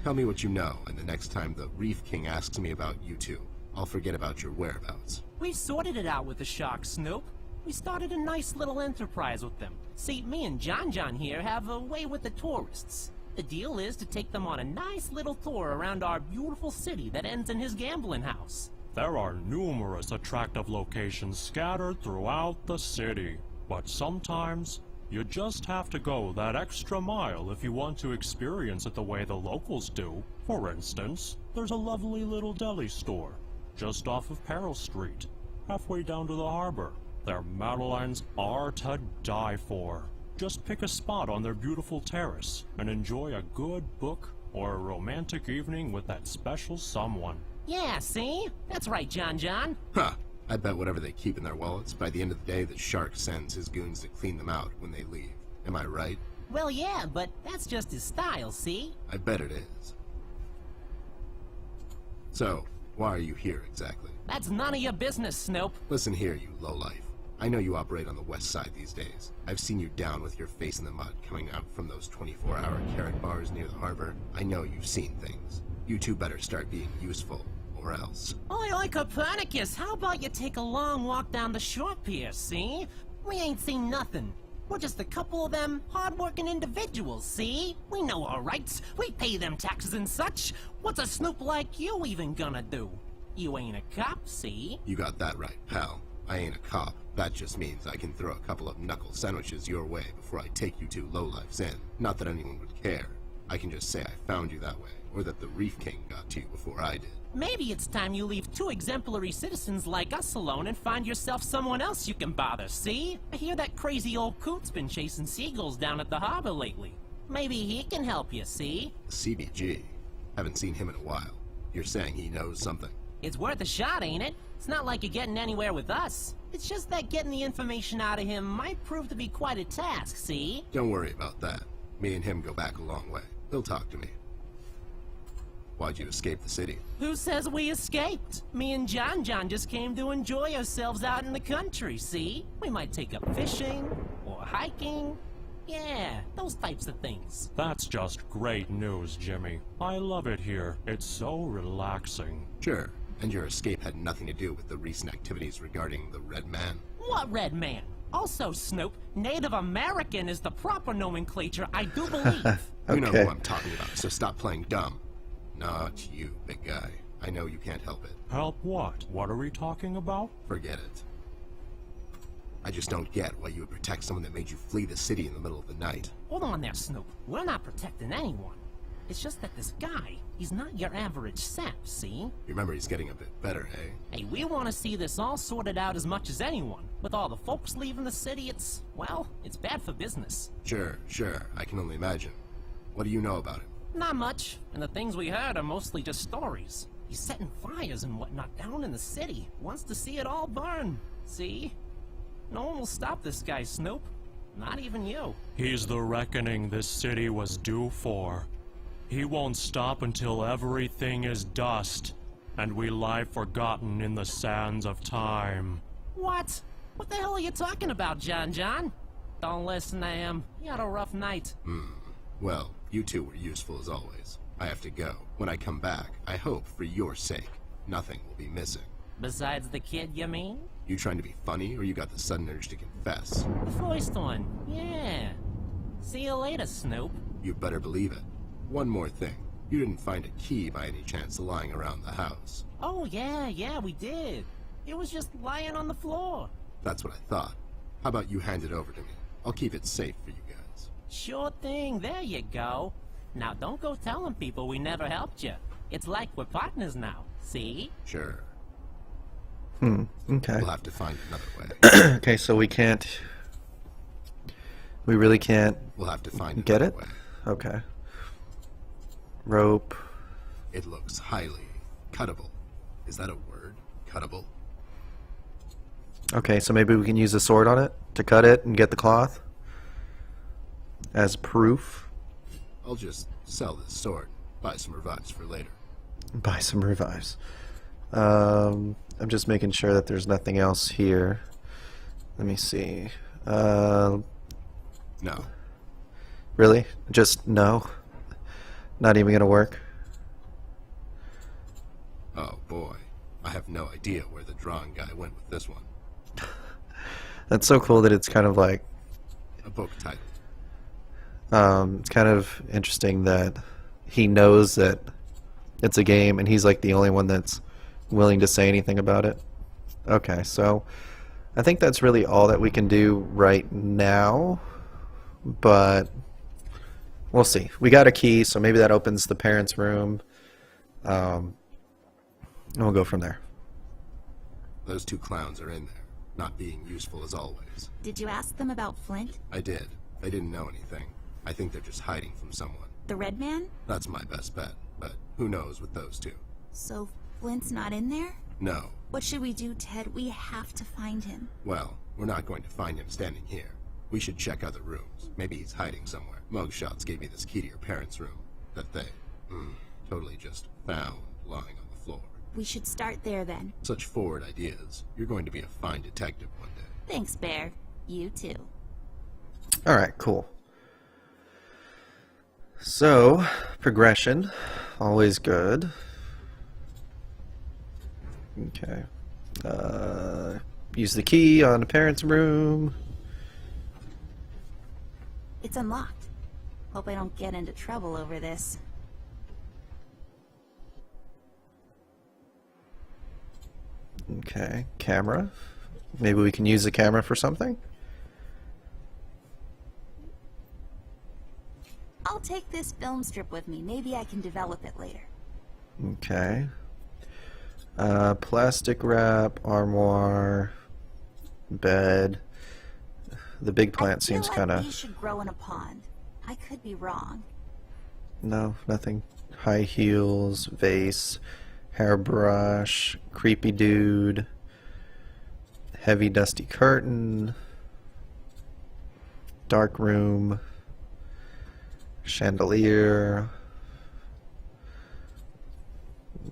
Tell me what you know, and the next time the Reef King asks me about you two, I'll forget about your whereabouts. We sorted it out with the shark, Snoop. We started a nice little enterprise with them. See, me and John here have a way with the tourists. The deal is to take them on a nice little tour around our beautiful city that ends in his gambling house. There are numerous attractive locations scattered throughout the city, but sometimes you just have to go that extra mile if you want to experience it the way the locals do. For instance, there's a lovely little deli store just off of Peril Street, halfway down to the harbor. Their madeleines are to die for. Just pick a spot on their beautiful terrace and enjoy a good book or a romantic evening with that special someone. Yeah, see? That's right, John. Huh. I bet whatever they keep in their wallets, by the end of the day, the shark sends his goons to clean them out when they leave. Am I right? Well, yeah, but that's just his style, see? I bet it is. So, why are you here exactly? That's none of your business, Snoop. Listen here, you lowlife. I know you operate on the west side these days. I've seen you down with your face in the mud coming out from those 24-hour carrot bars near the harbor. I know you've seen things. You two better start being useful, or else. Oi, Copernicus, how about you take a long walk down the shore pier, see? We ain't seen nothing. We're just a couple of them hard-working individuals, see? We know our rights. We pay them taxes and such. What's a snoop like you even gonna do? You ain't a cop, see? You got that right, pal. I ain't a cop. That just means I can throw a couple of knuckle sandwiches your way before I take you two lowlifes in. Not that anyone would care. I can just say I found you that way, or that the Reef King got to you before I did. Maybe it's time you leave two exemplary citizens like us alone and find yourself someone else you can bother, see? I hear that crazy old coot's been chasing seagulls down at the harbor lately. Maybe he can help you, see? The CBG. Haven't seen him in a while. You're saying he knows something? It's worth a shot, ain't it? It's not like you're getting anywhere with us. It's just that getting the information out of him might prove to be quite a task, see? Don't worry about that. Me and him go back a long way. He'll talk to me. Why'd you escape the city? Who says we escaped? Me and John just came to enjoy ourselves out in the country, see? We might take up fishing, or hiking. Yeah, those types of things. That's just great news, Jimmy. I love it here. It's so relaxing. Sure. And your escape had nothing to do with the recent activities regarding the Red Man? What Red Man? Also, Snoop, Native American is the proper nomenclature, I do believe. Okay. You know who I'm talking about, so stop playing dumb. Not you, big guy. I know you can't help it. Help what? What are we talking about? Forget it. I just don't get why you would protect someone that made you flee the city in the middle of the night. Hold on there, Snoop. We're not protecting anyone. It's just that this guy, he's not your average sap, see? Remember, he's getting a bit better, hey? Hey, we want to see this all sorted out as much as anyone. With all the folks leaving the city, it's bad for business. Sure. I can only imagine. What do you know about him? Not much, and the things we heard are mostly just stories. He's setting fires and whatnot down in the city. Wants to see it all burn. See? No one will stop this guy, Snoop. Not even you. He's the reckoning this city was due for. He won't stop until everything is dust, and we lie forgotten in the sands of time. What? What the hell are you talking about, John? Don't listen to him. He had a rough night. Well, you two were useful as always. I have to go. When I come back, I hope, for your sake, nothing will be missing. Besides the kid, you mean? You trying to be funny, or you got the sudden urge to confess? The first one, yeah. See you later, Snoop. You better believe it. One more thing. You didn't find a key by any chance lying around the house. Oh, yeah, we did. It was just lying on the floor. That's what I thought. How about you hand it over to me? I'll keep it safe for you guys. Sure thing, there you go. Now don't go telling people we never helped you. It's like we're partners now, see? Sure. Okay. We'll have to find another way. Okay, so we really can't We'll have to find get another it? way. Okay. Rope. It looks highly cuttable. Is that a word? Cuttable? Okay, so maybe we can use a sword on it to cut it and get the cloth as proof. I'll just sell this sword. Buy some revives for later. Buy some revives. I'm just making sure that there's nothing else here. Let me see. No. Really? Just no? Not even gonna work? Oh boy, I have no idea where the drawing guy went with this one. That's so cool that it's kind of like, A book title. it's kind of interesting that he knows that it's a game and he's like the only one that's willing to say anything about it. Okay, so I think that's really all that we can do right now, but we'll see. We got a key, so maybe that opens the parents' room, and we'll go from there. Those two clowns are in there, not being useful as always. Did you ask them about Flint? I did. They didn't know anything. I think they're just hiding from someone. The Red Man? That's my best bet, but who knows with those two. So Flint's not in there? No. What should we do, Ted? We have to find him. Well, we're not going to find him standing here. We should check other rooms. Maybe he's hiding somewhere. Mugshots gave me this key to your parents' room that they, totally just found lying on the floor. We should start there then. Such forward ideas. You're going to be a fine detective one day. Thanks, Bear. You too. Alright, cool. So, progression, always good. Okay. Use the key on the parents' room. It's unlocked. Hope I don't get into trouble over this. Okay, camera. Maybe we can use the camera for something? I'll take this film strip with me. Maybe I can develop it later. Okay. Plastic wrap, armoire, bed. The big plant seems I feel kind like of... these should grow in a pond. I could be wrong. No, nothing. High heels, vase, hairbrush, creepy dude, heavy dusty curtain, dark room, chandelier.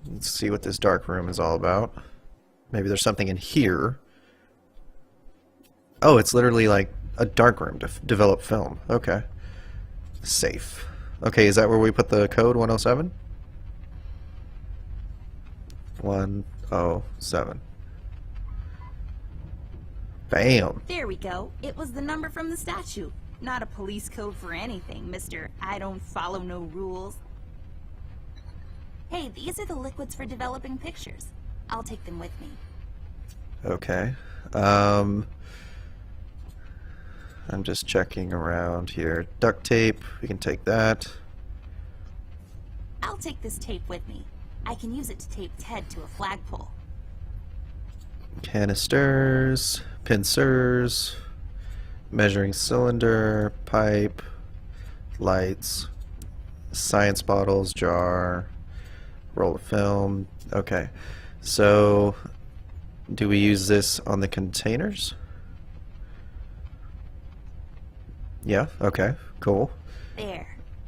Let's see what this dark room is all about. Maybe there's something in here. Oh, it's literally like a dark room to develop film. Okay. Safe. Okay, is that where we put the code 107? 107. Bam. There we go. It was the number from the statue. Not a police code for anything, Mr. I don't follow no rules. Hey, these are the liquids for developing pictures. I'll take them with me. Okay. I'm just checking around here. Duct tape, we can take that. I'll take this tape with me. I can use it to tape Ted to a flagpole. Canisters, pincers, measuring cylinder, pipe, lights, science bottles, jar, roll of film. Okay, so do we use this on the containers? Yeah, okay, cool. There.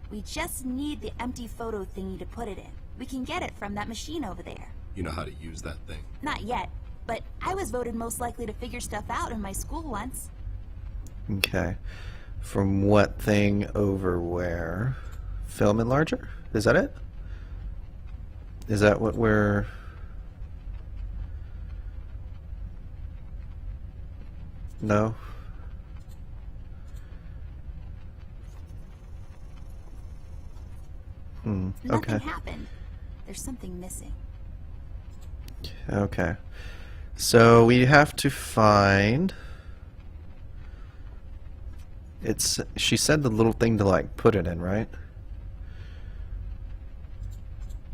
We just need the empty photo thingy to put it in. We can get it from that machine over there. You know how to use that thing? Not yet, but I was voted most likely to figure stuff out in my school once. Okay. From what thing over where? Film enlarger? Is that it? Is that what we're... No? Nothing Okay. happened. There's something missing. Okay. So we have to find... It's... She said the little thing to, like, put it in, right?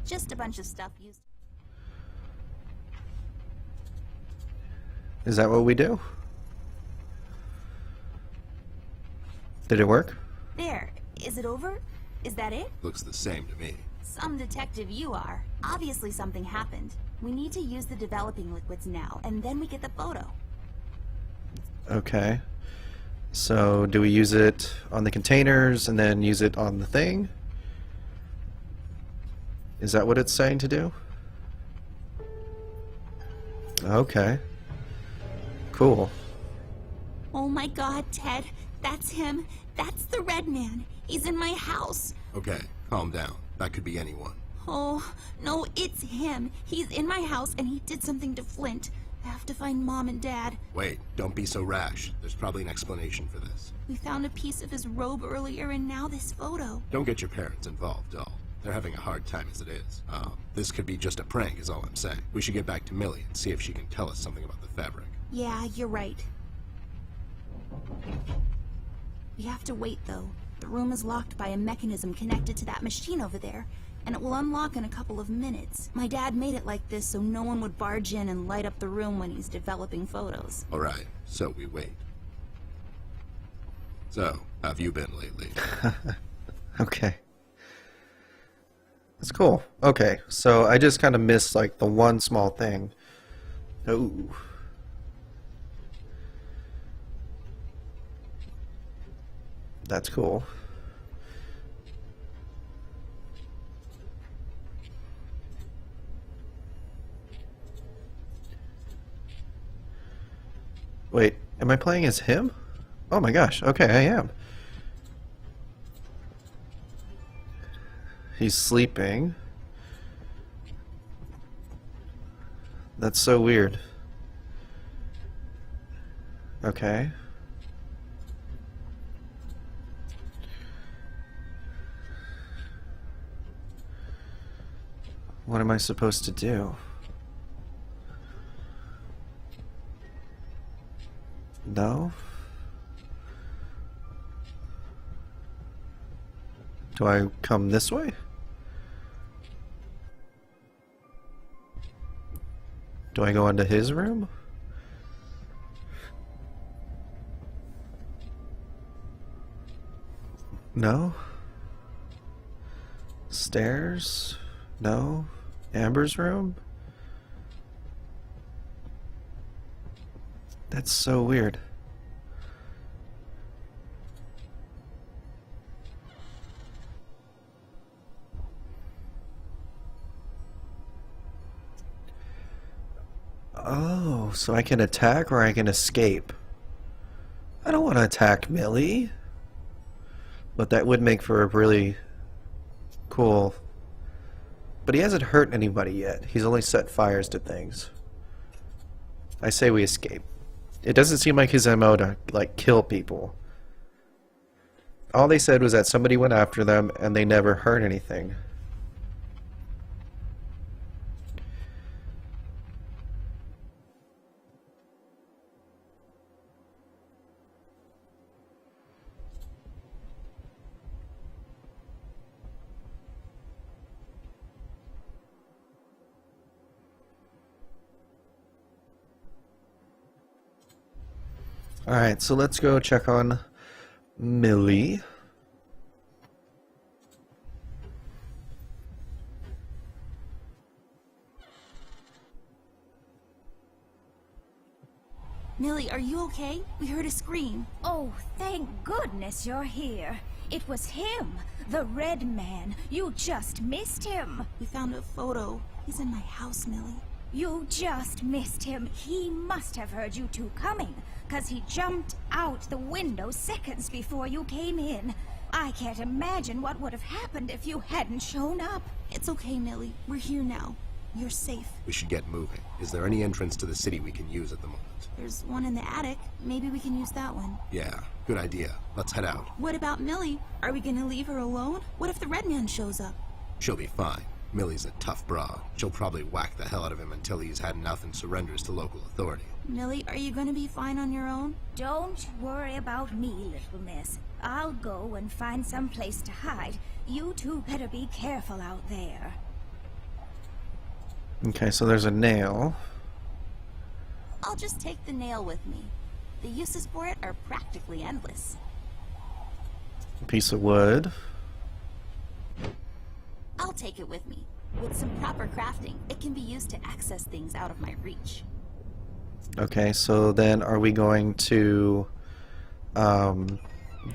Just a bunch of stuff used. Is that what we do? Did it work? There. Is it over? Is that it? Looks the same to me. Some detective you are. Obviously something happened. We need to use the developing liquids now, and then we get the photo. Okay. So do we use it on the containers and then use it on the thing? Is that what it's saying to do? Okay. Cool. Oh my god, Ted. That's him. That's the Red Man. He's in my house. Okay, calm down. That could be anyone. Oh, no, it's him. He's in my house and he did something to Flint. I have to find Mom and Dad. Wait, don't be so rash. There's probably an explanation for this. We found a piece of his robe earlier and now this photo. Don't get your parents involved, doll. They're having a hard time as it is. This could be just a prank is all I'm saying. We should get back to Millie and see if she can tell us something about the fabric. Yeah, you're right. We have to wait, though. The room is locked by a mechanism connected to that machine over there, and it will unlock in a couple of minutes. My dad made it like this so no one would barge in and light up the room when he's developing photos. Alright, so we wait. So, how have you been lately? Okay. That's cool. Okay, so I just kind of missed like the one small thing. Oh. That's cool. Wait, am I playing as him? Oh my gosh, okay, I am. He's sleeping. That's so weird. Okay. What am I supposed to do? No? Do I come this way? Do I go into his room? No? Stairs? No? Amber's room? That's so weird. Oh, so I can attack or I can escape. I don't want to attack Millie. But that would make for a really cool... But he hasn't hurt anybody yet. He's only set fires to things. I say we escape. It doesn't seem like his MO to, like, kill people. All they said was that somebody went after them and they never hurt anything. Alright, so let's go check on Millie. Millie, are you okay? We heard a scream. Oh, thank goodness you're here. It was him, the red man. You just missed him. We found a photo. He's in my house, Millie. You just missed him. He must have heard you two coming, 'cause he jumped out the window seconds before you came in. I can't imagine what would have happened if you hadn't shown up. It's okay, Millie. We're here now. You're safe. We should get moving. Is there any entrance to the city we can use at the moment? There's one in the attic. Maybe we can use that one. Yeah, good idea. Let's head out. What about Millie? Are we gonna leave her alone? What if the red man shows up? She'll be fine. Millie's a tough broad. She'll probably whack the hell out of him until he's had enough and surrenders to local authority. Millie, are you gonna be fine on your own? Don't worry about me, little miss. I'll go and find some place to hide. You two better be careful out there. Okay, so there's a nail. I'll just take the nail with me. The uses for it are practically endless. A piece of wood. I'll take it with me. With some proper crafting, it can be used to access things out of my reach. Okay, so then are we going to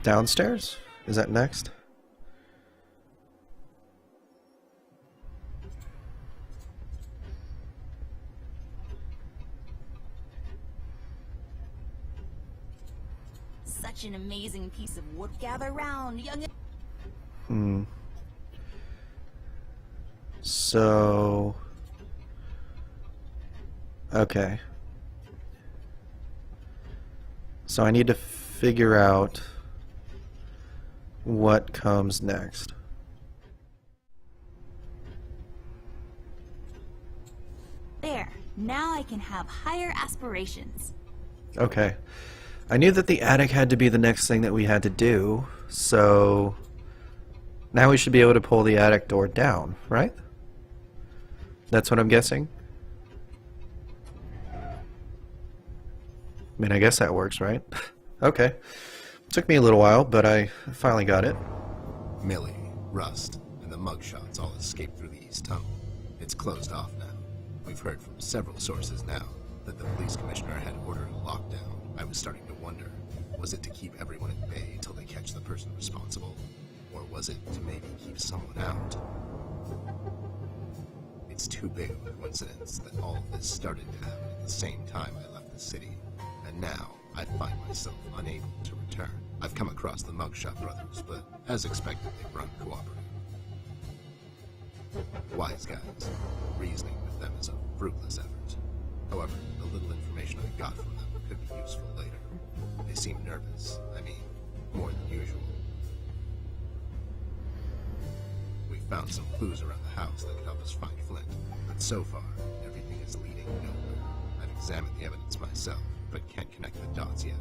downstairs? Is that next? Such an amazing piece of wood. Gather round, young. So... okay. So I need to figure out what comes next. There. Now I can have higher aspirations. Okay. I knew that the attic had to be the next thing that we had to do, so now we should be able to pull the attic door down, right? That's what I'm guessing? I mean, I guess that works, right? Okay. Took me a little while, but I finally got it. Millie, Rust, and the mugshots all escaped through the east tunnel. It's closed off now. We've heard from several sources now that the police commissioner had ordered a lockdown. I was starting to wonder, was it to keep everyone at bay till they catch the person responsible? Or was it to maybe keep someone out? It's too big of a coincidence that all of this started to happen at the same time I left the city, and now I find myself unable to return. I've come across the Mugshot brothers, but as expected, they've run cooperative. Wise guys. Reasoning with them is a fruitless effort. However, the little information I got from them could be useful later. They seem nervous. I mean, more than usual. We found some clues around the house that could help us find Flint, but so far, everything is leading nowhere. I've examined the evidence myself, but can't connect the dots yet.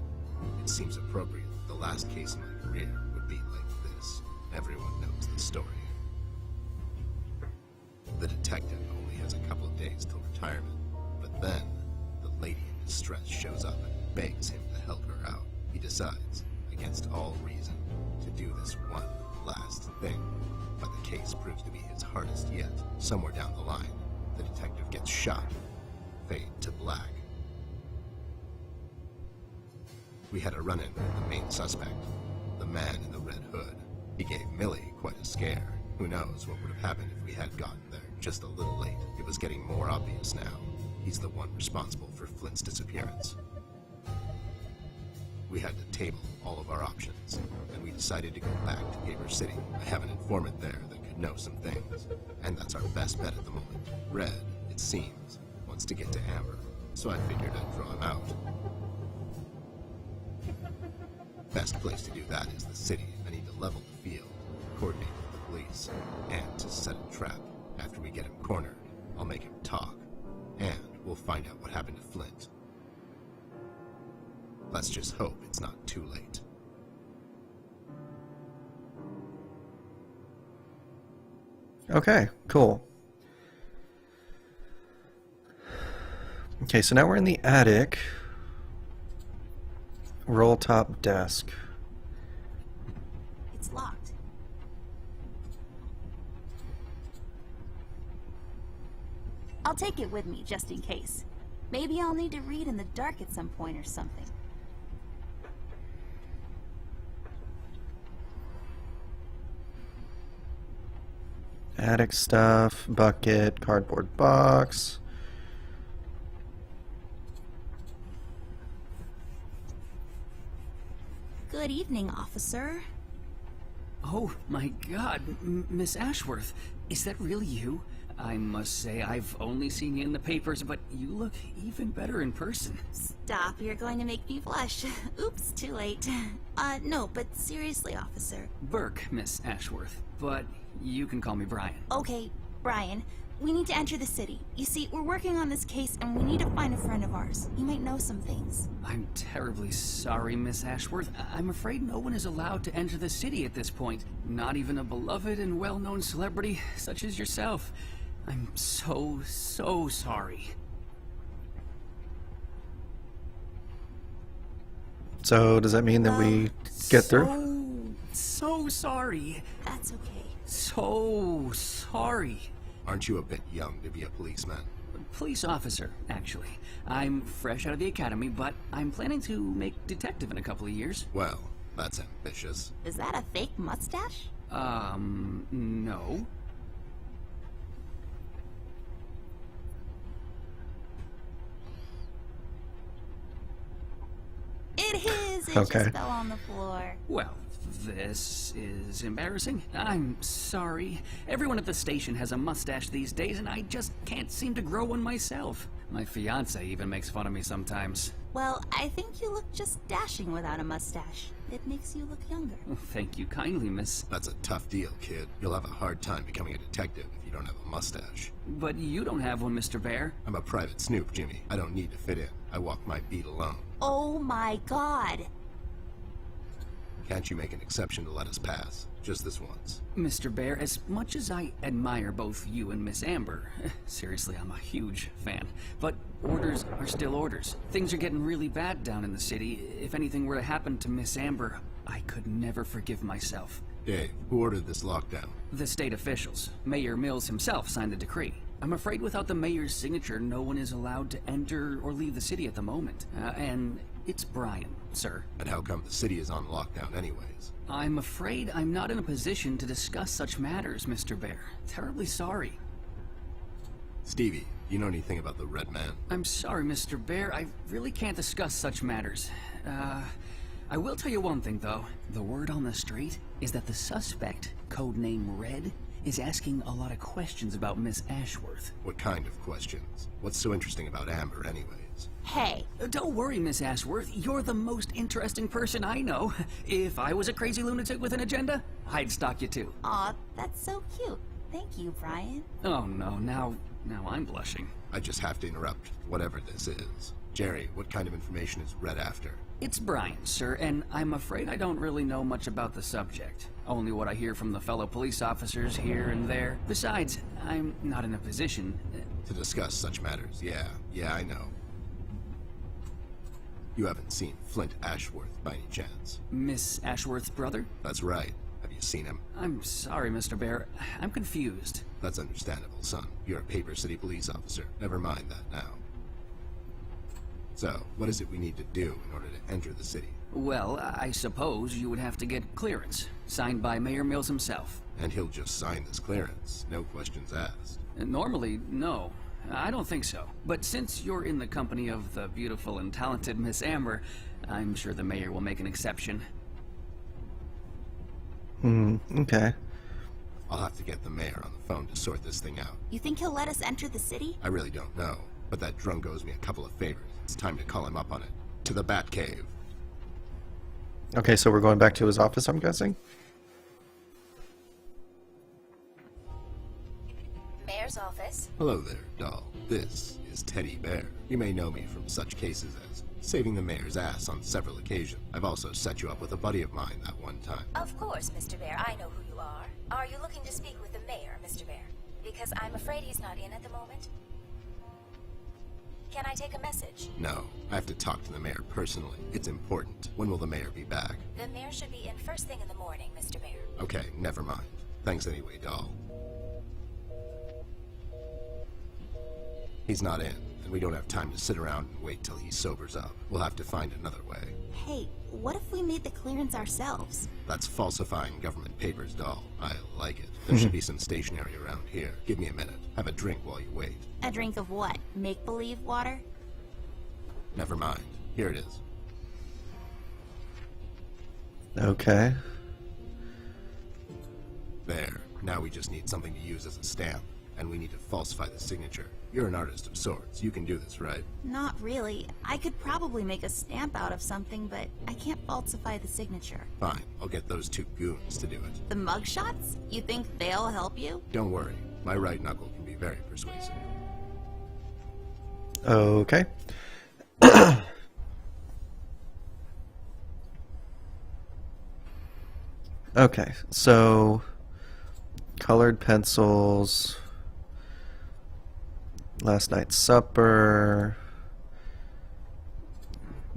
It seems appropriate that the last case in my career would be like this. Everyone knows the story. The detective only has a couple of days till retirement, but then the lady in distress shows up and begs him to help her out. He decides, against all reason, to do this one last thing, but the case proves to be his hardest yet. Somewhere down the line, the detective gets shot. Fade to black. We had a run-in with the main suspect, the man in the red hood. He gave Millie quite a scare. Who knows what would have happened if we had gotten there just a little late. It was getting more obvious now. He's the one responsible for Flint's disappearance. We had to table all of our options, and we decided to go back to Paper City. I have an informant there that could know some things, and that's our best bet at the moment. Red, it seems, wants to get to Amber, so I figured I'd draw him out. Best place to do that is the city. I need to level the field, coordinate with the police, and to set a trap. After we get him cornered, I'll make him talk, and we'll find out what happened to Flint. Let's just hope it's not too late. Okay, cool. Okay, so now we're in the attic. Roll top desk. It's locked. I'll take it with me just in case. Maybe I'll need to read in the dark at some point or something. Attic stuff, bucket, cardboard box. Good evening, officer. Oh my god, Miss Ashworth, is that really you? I must say, I've only seen you in the papers, but you look even better in person. Stop, you're going to make me blush. Oops, too late. No, but seriously, officer. Burke, Miss Ashworth, but you can call me Brian. Okay, Brian, we need to enter the city. You see, we're working on this case and we need to find a friend of ours. He might know some things. I'm terribly sorry, Miss Ashworth. I'm afraid no one is allowed to enter the city at this point. Not even a beloved and well-known celebrity such as yourself. I'm so sorry. So does that mean that we get through? So sorry. That's okay. So sorry. Aren't you a bit young to be a policeman? Police officer, actually. I'm fresh out of the academy, but I'm planning to make detective in a couple of years. Well, that's ambitious. Is that a fake mustache? No. It is! It Okay. just fell on the floor. Well, This is embarrassing. I'm sorry. Everyone at the station has a mustache these days, and I just can't seem to grow one myself. My fiance even makes fun of me sometimes. Well, I think you look just dashing without a mustache. It makes you look younger. Thank you kindly, miss. That's a tough deal, kid. You'll have a hard time becoming a detective if you don't have a mustache. But you don't have one, Mr. Bear. I'm a private snoop, Jimmy. I don't need to fit in. I walk my beat alone. Oh my god. Can't you make an exception to let us pass? Just this once. Mr. Bear, as much as I admire both you and Miss Amber, seriously, I'm a huge fan, but orders are still orders. Things are getting really bad down in the city. If anything were to happen to Miss Amber, I could never forgive myself. Dave, who ordered this lockdown? The state officials. Mayor Mills himself signed the decree. I'm afraid without the mayor's signature, no one is allowed to enter or leave the city at the moment. And it's Brian, sir. And how come the city is on lockdown anyways? I'm afraid I'm not in a position to discuss such matters, Mr. Bear. Terribly sorry. Stevie, do you know anything about the Red Man? I'm sorry, Mr. Bear. I really can't discuss such matters. I will tell you one thing, though. The word on the street is that the suspect, codename Red, is asking a lot of questions about Miss Ashworth. What kind of questions? What's so interesting about Amber anyways? Hey. Don't worry, Miss Ashworth. You're the most interesting person I know. If I was a crazy lunatic with an agenda, I'd stalk you too. Aw, that's so cute. Thank you, Brian. Oh no, now I'm blushing. I just have to interrupt, whatever this is. Jerry, what kind of information is Red after? It's Brian, sir, and I'm afraid I don't really know much about the subject. Only what I hear from the fellow police officers here and there. Besides, I'm not in a position... To discuss such matters, yeah, I know. You haven't seen Flint Ashworth by any chance? Miss Ashworth's brother? That's right. Have you seen him? I'm sorry, Mr. Bear. I'm confused. That's understandable, son. You're a Paper City police officer. Never mind that now. So, what is it we need to do in order to enter the city? Well, I suppose you would have to get clearance, signed by Mayor Mills himself. And he'll just sign this clearance, no questions asked. Normally, no. I don't think so. But since you're in the company of the beautiful and talented Miss Amber, I'm sure the mayor will make an exception. Okay. I'll have to get the mayor on the phone to sort this thing out. You think he'll let us enter the city? I really don't know, but that drunk owes me a couple of favors. It's time to call him up on it. To the Batcave. Okay, so we're going back to his office, I'm guessing? Mayor's office. Hello there, doll. This is Teddy Bear. You may know me from such cases as saving the mayor's ass on several occasions. I've also set you up with a buddy of mine that one time. Of course, Mr. Bear, I know who you are. Are you looking to speak with the mayor, Mr. Bear? Because I'm afraid he's not in at the moment. Can I take a message? No, I have to talk to the mayor personally. It's important. When will the mayor be back? The mayor should be in first thing in the morning, Mr. Bear. Okay, never mind. Thanks anyway, doll. He's not in, and we don't have time to sit around and wait till he sobers up. We'll have to find another way. Hey, what if we made the clearance ourselves? That's falsifying government papers, doll. I like it. There should be some stationery around here. Give me a minute. Have a drink while you wait. A drink of what? Make-believe water? Never mind. Here it is. Okay. There. Now we just need something to use as a stamp. And we need to falsify the signature. You're an artist of sorts. You can do this, right? Not really. I could probably make a stamp out of something, but I can't falsify the signature. Fine. I'll get those two goons to do it. The mugshots? You think they'll help you? Don't worry. My right knuckle can be very persuasive. Okay. Okay, so colored pencils, last night's supper.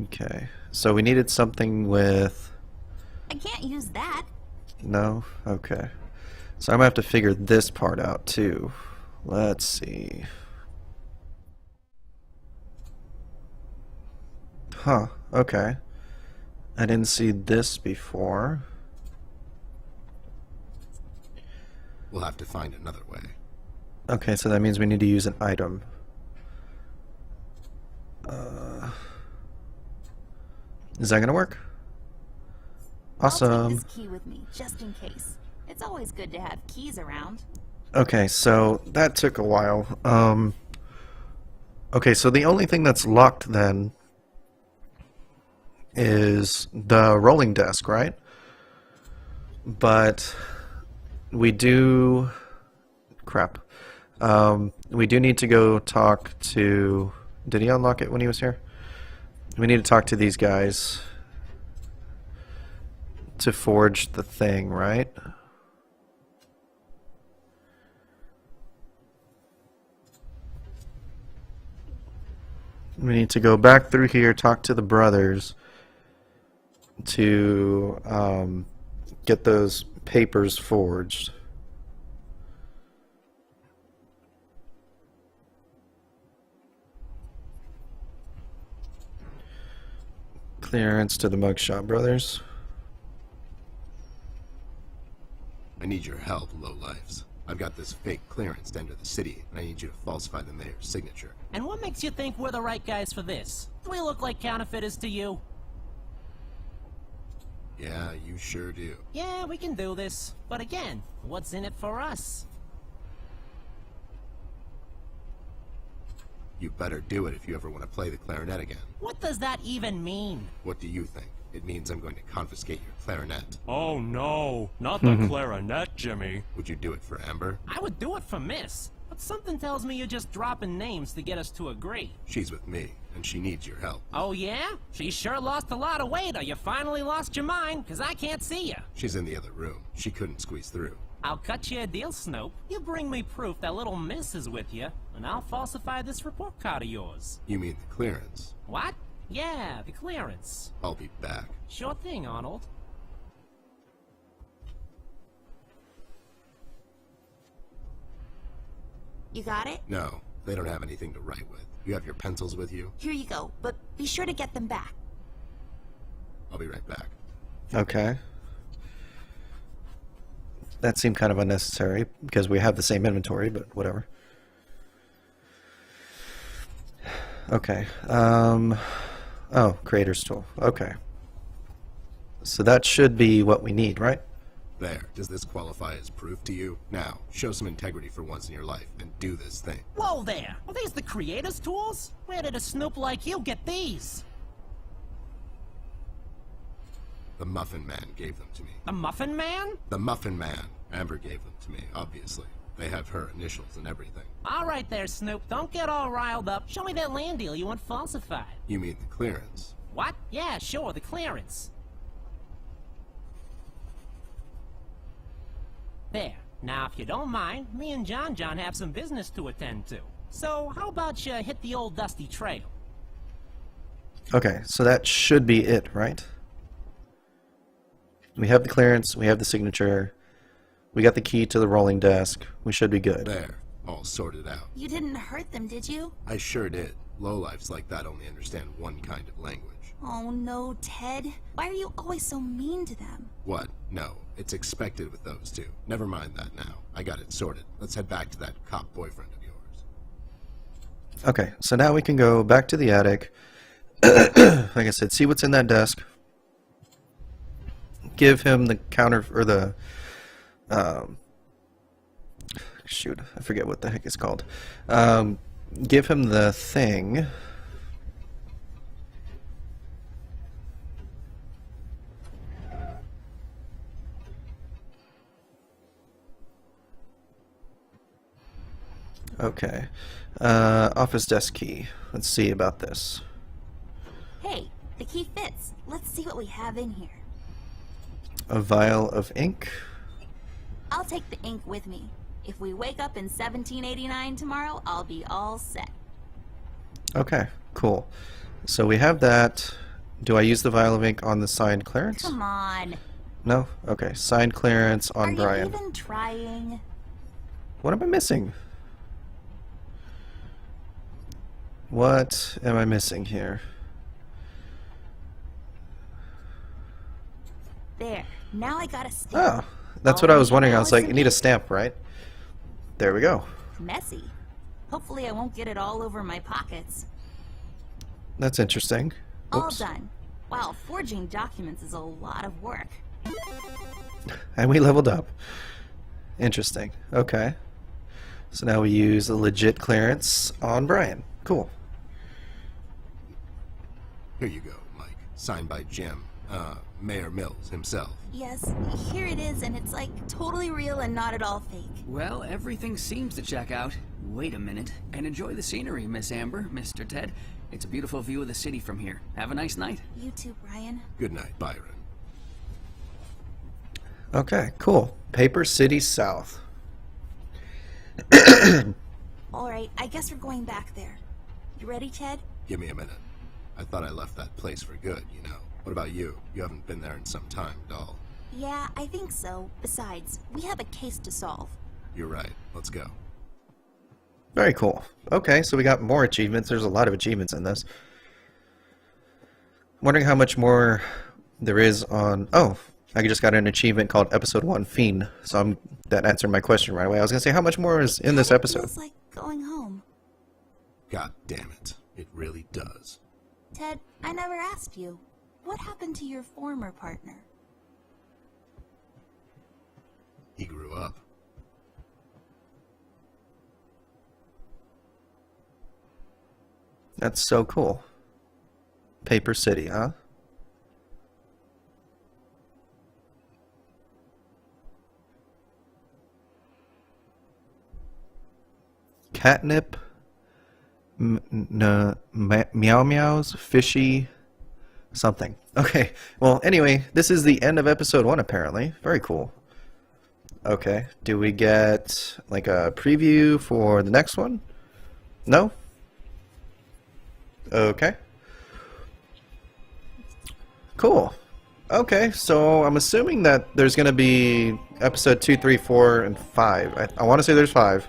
Okay, so we needed something with... I can't use that. No? Okay. So I'm gonna have to figure this part out too. Let's see. Huh, okay. I didn't see this before. We'll have to find another way. Okay, so that means we need to use an item. Is that gonna work? I'll take Awesome. this key with me, just in case. It's always good to have keys around. Okay, so that took a while. Okay, so the only thing that's locked then is the rolling desk, right? But we do... Crap. We do need to go talk to... Did he unlock it when he was here? We need to talk to these guys to forge the thing, right? We need to go back through here, talk to the brothers to get those papers forged. Clearance to the Mugshot Brothers. I need your help, lowlifes. I've got this fake clearance to enter the city, and I need you to falsify the mayor's signature. And what makes you think we're the right guys for this? Do we look like counterfeiters to you? Yeah, you sure do. Yeah, we can do this. But again, what's in it for us? You better do it if you ever want to play the clarinet again. What does that even mean? What do you think? It means I'm going to confiscate your clarinet. Oh no, not the clarinet, Jimmy. Would you do it for Amber? I would do it for Miss. But something tells me you're just dropping names to get us to agree. She's with me, and she needs your help. Oh yeah? She sure lost a lot of weight, or you finally lost your mind, because I can't see you. She's in the other room. She couldn't squeeze through. I'll cut you a deal, Snoop. You bring me proof that little Miss is with you, and I'll falsify this report card of yours. You mean the clearance? What? Yeah, the clearance. I'll be back. Sure thing, Arnold. You got it? No, they don't have anything to write with. You have your pencils with you? Here you go, but be sure to get them back. I'll be right back. Okay. That seemed kind of unnecessary because we have the same inventory, but whatever. Okay. Oh, creator's tool. Okay. So that should be what we need, right? There. Does this qualify as proof to you? Now, show some integrity for once in your life and do this thing. Whoa there! Are these the creator's tools? Where did a Snoop like you get these? The Muffin Man gave them to me. The Muffin Man? The Muffin Man. Amber gave them to me, obviously. They have her initials and everything. All right there, Snoop. Don't get all riled up. Show me that land deal you want falsified. You mean the clearance? What? Yeah, sure, the clearance. There. Now, if you don't mind, me and John have some business to attend to. So, how about you hit the old dusty trail? Okay, so that should be it, right? We have the clearance, we have the signature, we got the key to the rolling desk. We should be good. There. All sorted out. You didn't hurt them, did you? I sure did. Lowlifes like that only understand one kind of language. Oh no, Ted. Why are you always so mean to them? What? No. It's expected with those two. Never mind that now. I got it sorted. Let's head back to that cop boyfriend of yours. Okay, so now we can go back to the attic. Like I said, see what's in that desk. Give him the counter, or the, shoot, I forget what the heck it's called. Give him the thing. Okay. Office desk key. Let's see about this. Hey, the key fits. Let's see what we have in here. A vial of ink. I'll take the ink with me. If we wake up in 1789 tomorrow, I'll be all set. Okay, cool. So we have that. Do I use the vial of ink on the signed clearance? Come on. No? Okay, signed clearance on Are Brian. you even trying? What am I missing? What am I missing here? There. Now I got a stamp. Oh, that's what I was wondering. I was like, you need a stamp, right? There we go. Messy. Hopefully I won't get it all over my pockets. That's interesting. All Oops. done. Wow, forging documents is a lot of work. And we leveled up. Interesting. Okay. So now we use a legit clearance on Brian. Cool. Here you go, Mike. Signed by Jim. Mayor Mills himself. Yes, here it is, and it's like totally real and not at all fake. Well, everything seems to check out. Wait a minute, and enjoy the scenery, Miss Amber, Mr. Ted. It's a beautiful view of the city from here. Have a nice night. You too, Brian. Good night, Byron. Okay, cool. Paper City South. Alright, I guess we're going back there. You ready, Ted? Give me a minute. I thought I left that place for good, you know. What about you? You haven't been there in some time, doll. Yeah, I think so. Besides, we have a case to solve. You're right. Let's go. Very cool. Okay, so we got more achievements. There's a lot of achievements in this. Wondering how much more there is on... Oh, I just got an achievement called Episode 1 Fiend. So that answered my question right away. I was going to say, how much more is in this episode? Feels like going home. God damn it. It really does. Ted, I never asked you. What happened to your former partner? He grew up. That's so cool. Paper City, huh? Catnip, meow meows, fishy, something. Okay, well, anyway, this is the end of episode 1, apparently. Very cool. Okay, do we get, like, a preview for the next one? No? Okay. Cool. Okay, so I'm assuming that there's going to be episode 2, 3, 4, and 5. I want to say there's 5,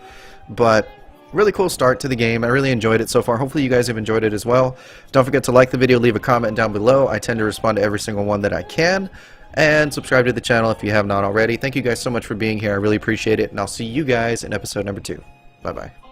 but... Really cool start to the game. I really enjoyed it so far. Hopefully you guys have enjoyed it as well. Don't forget to like the video, leave a comment down below. I tend to respond to every single one that I can. And subscribe to the channel if you have not already. Thank you guys so much for being here. I really appreciate it. And I'll see you guys in episode number 2. Bye-bye.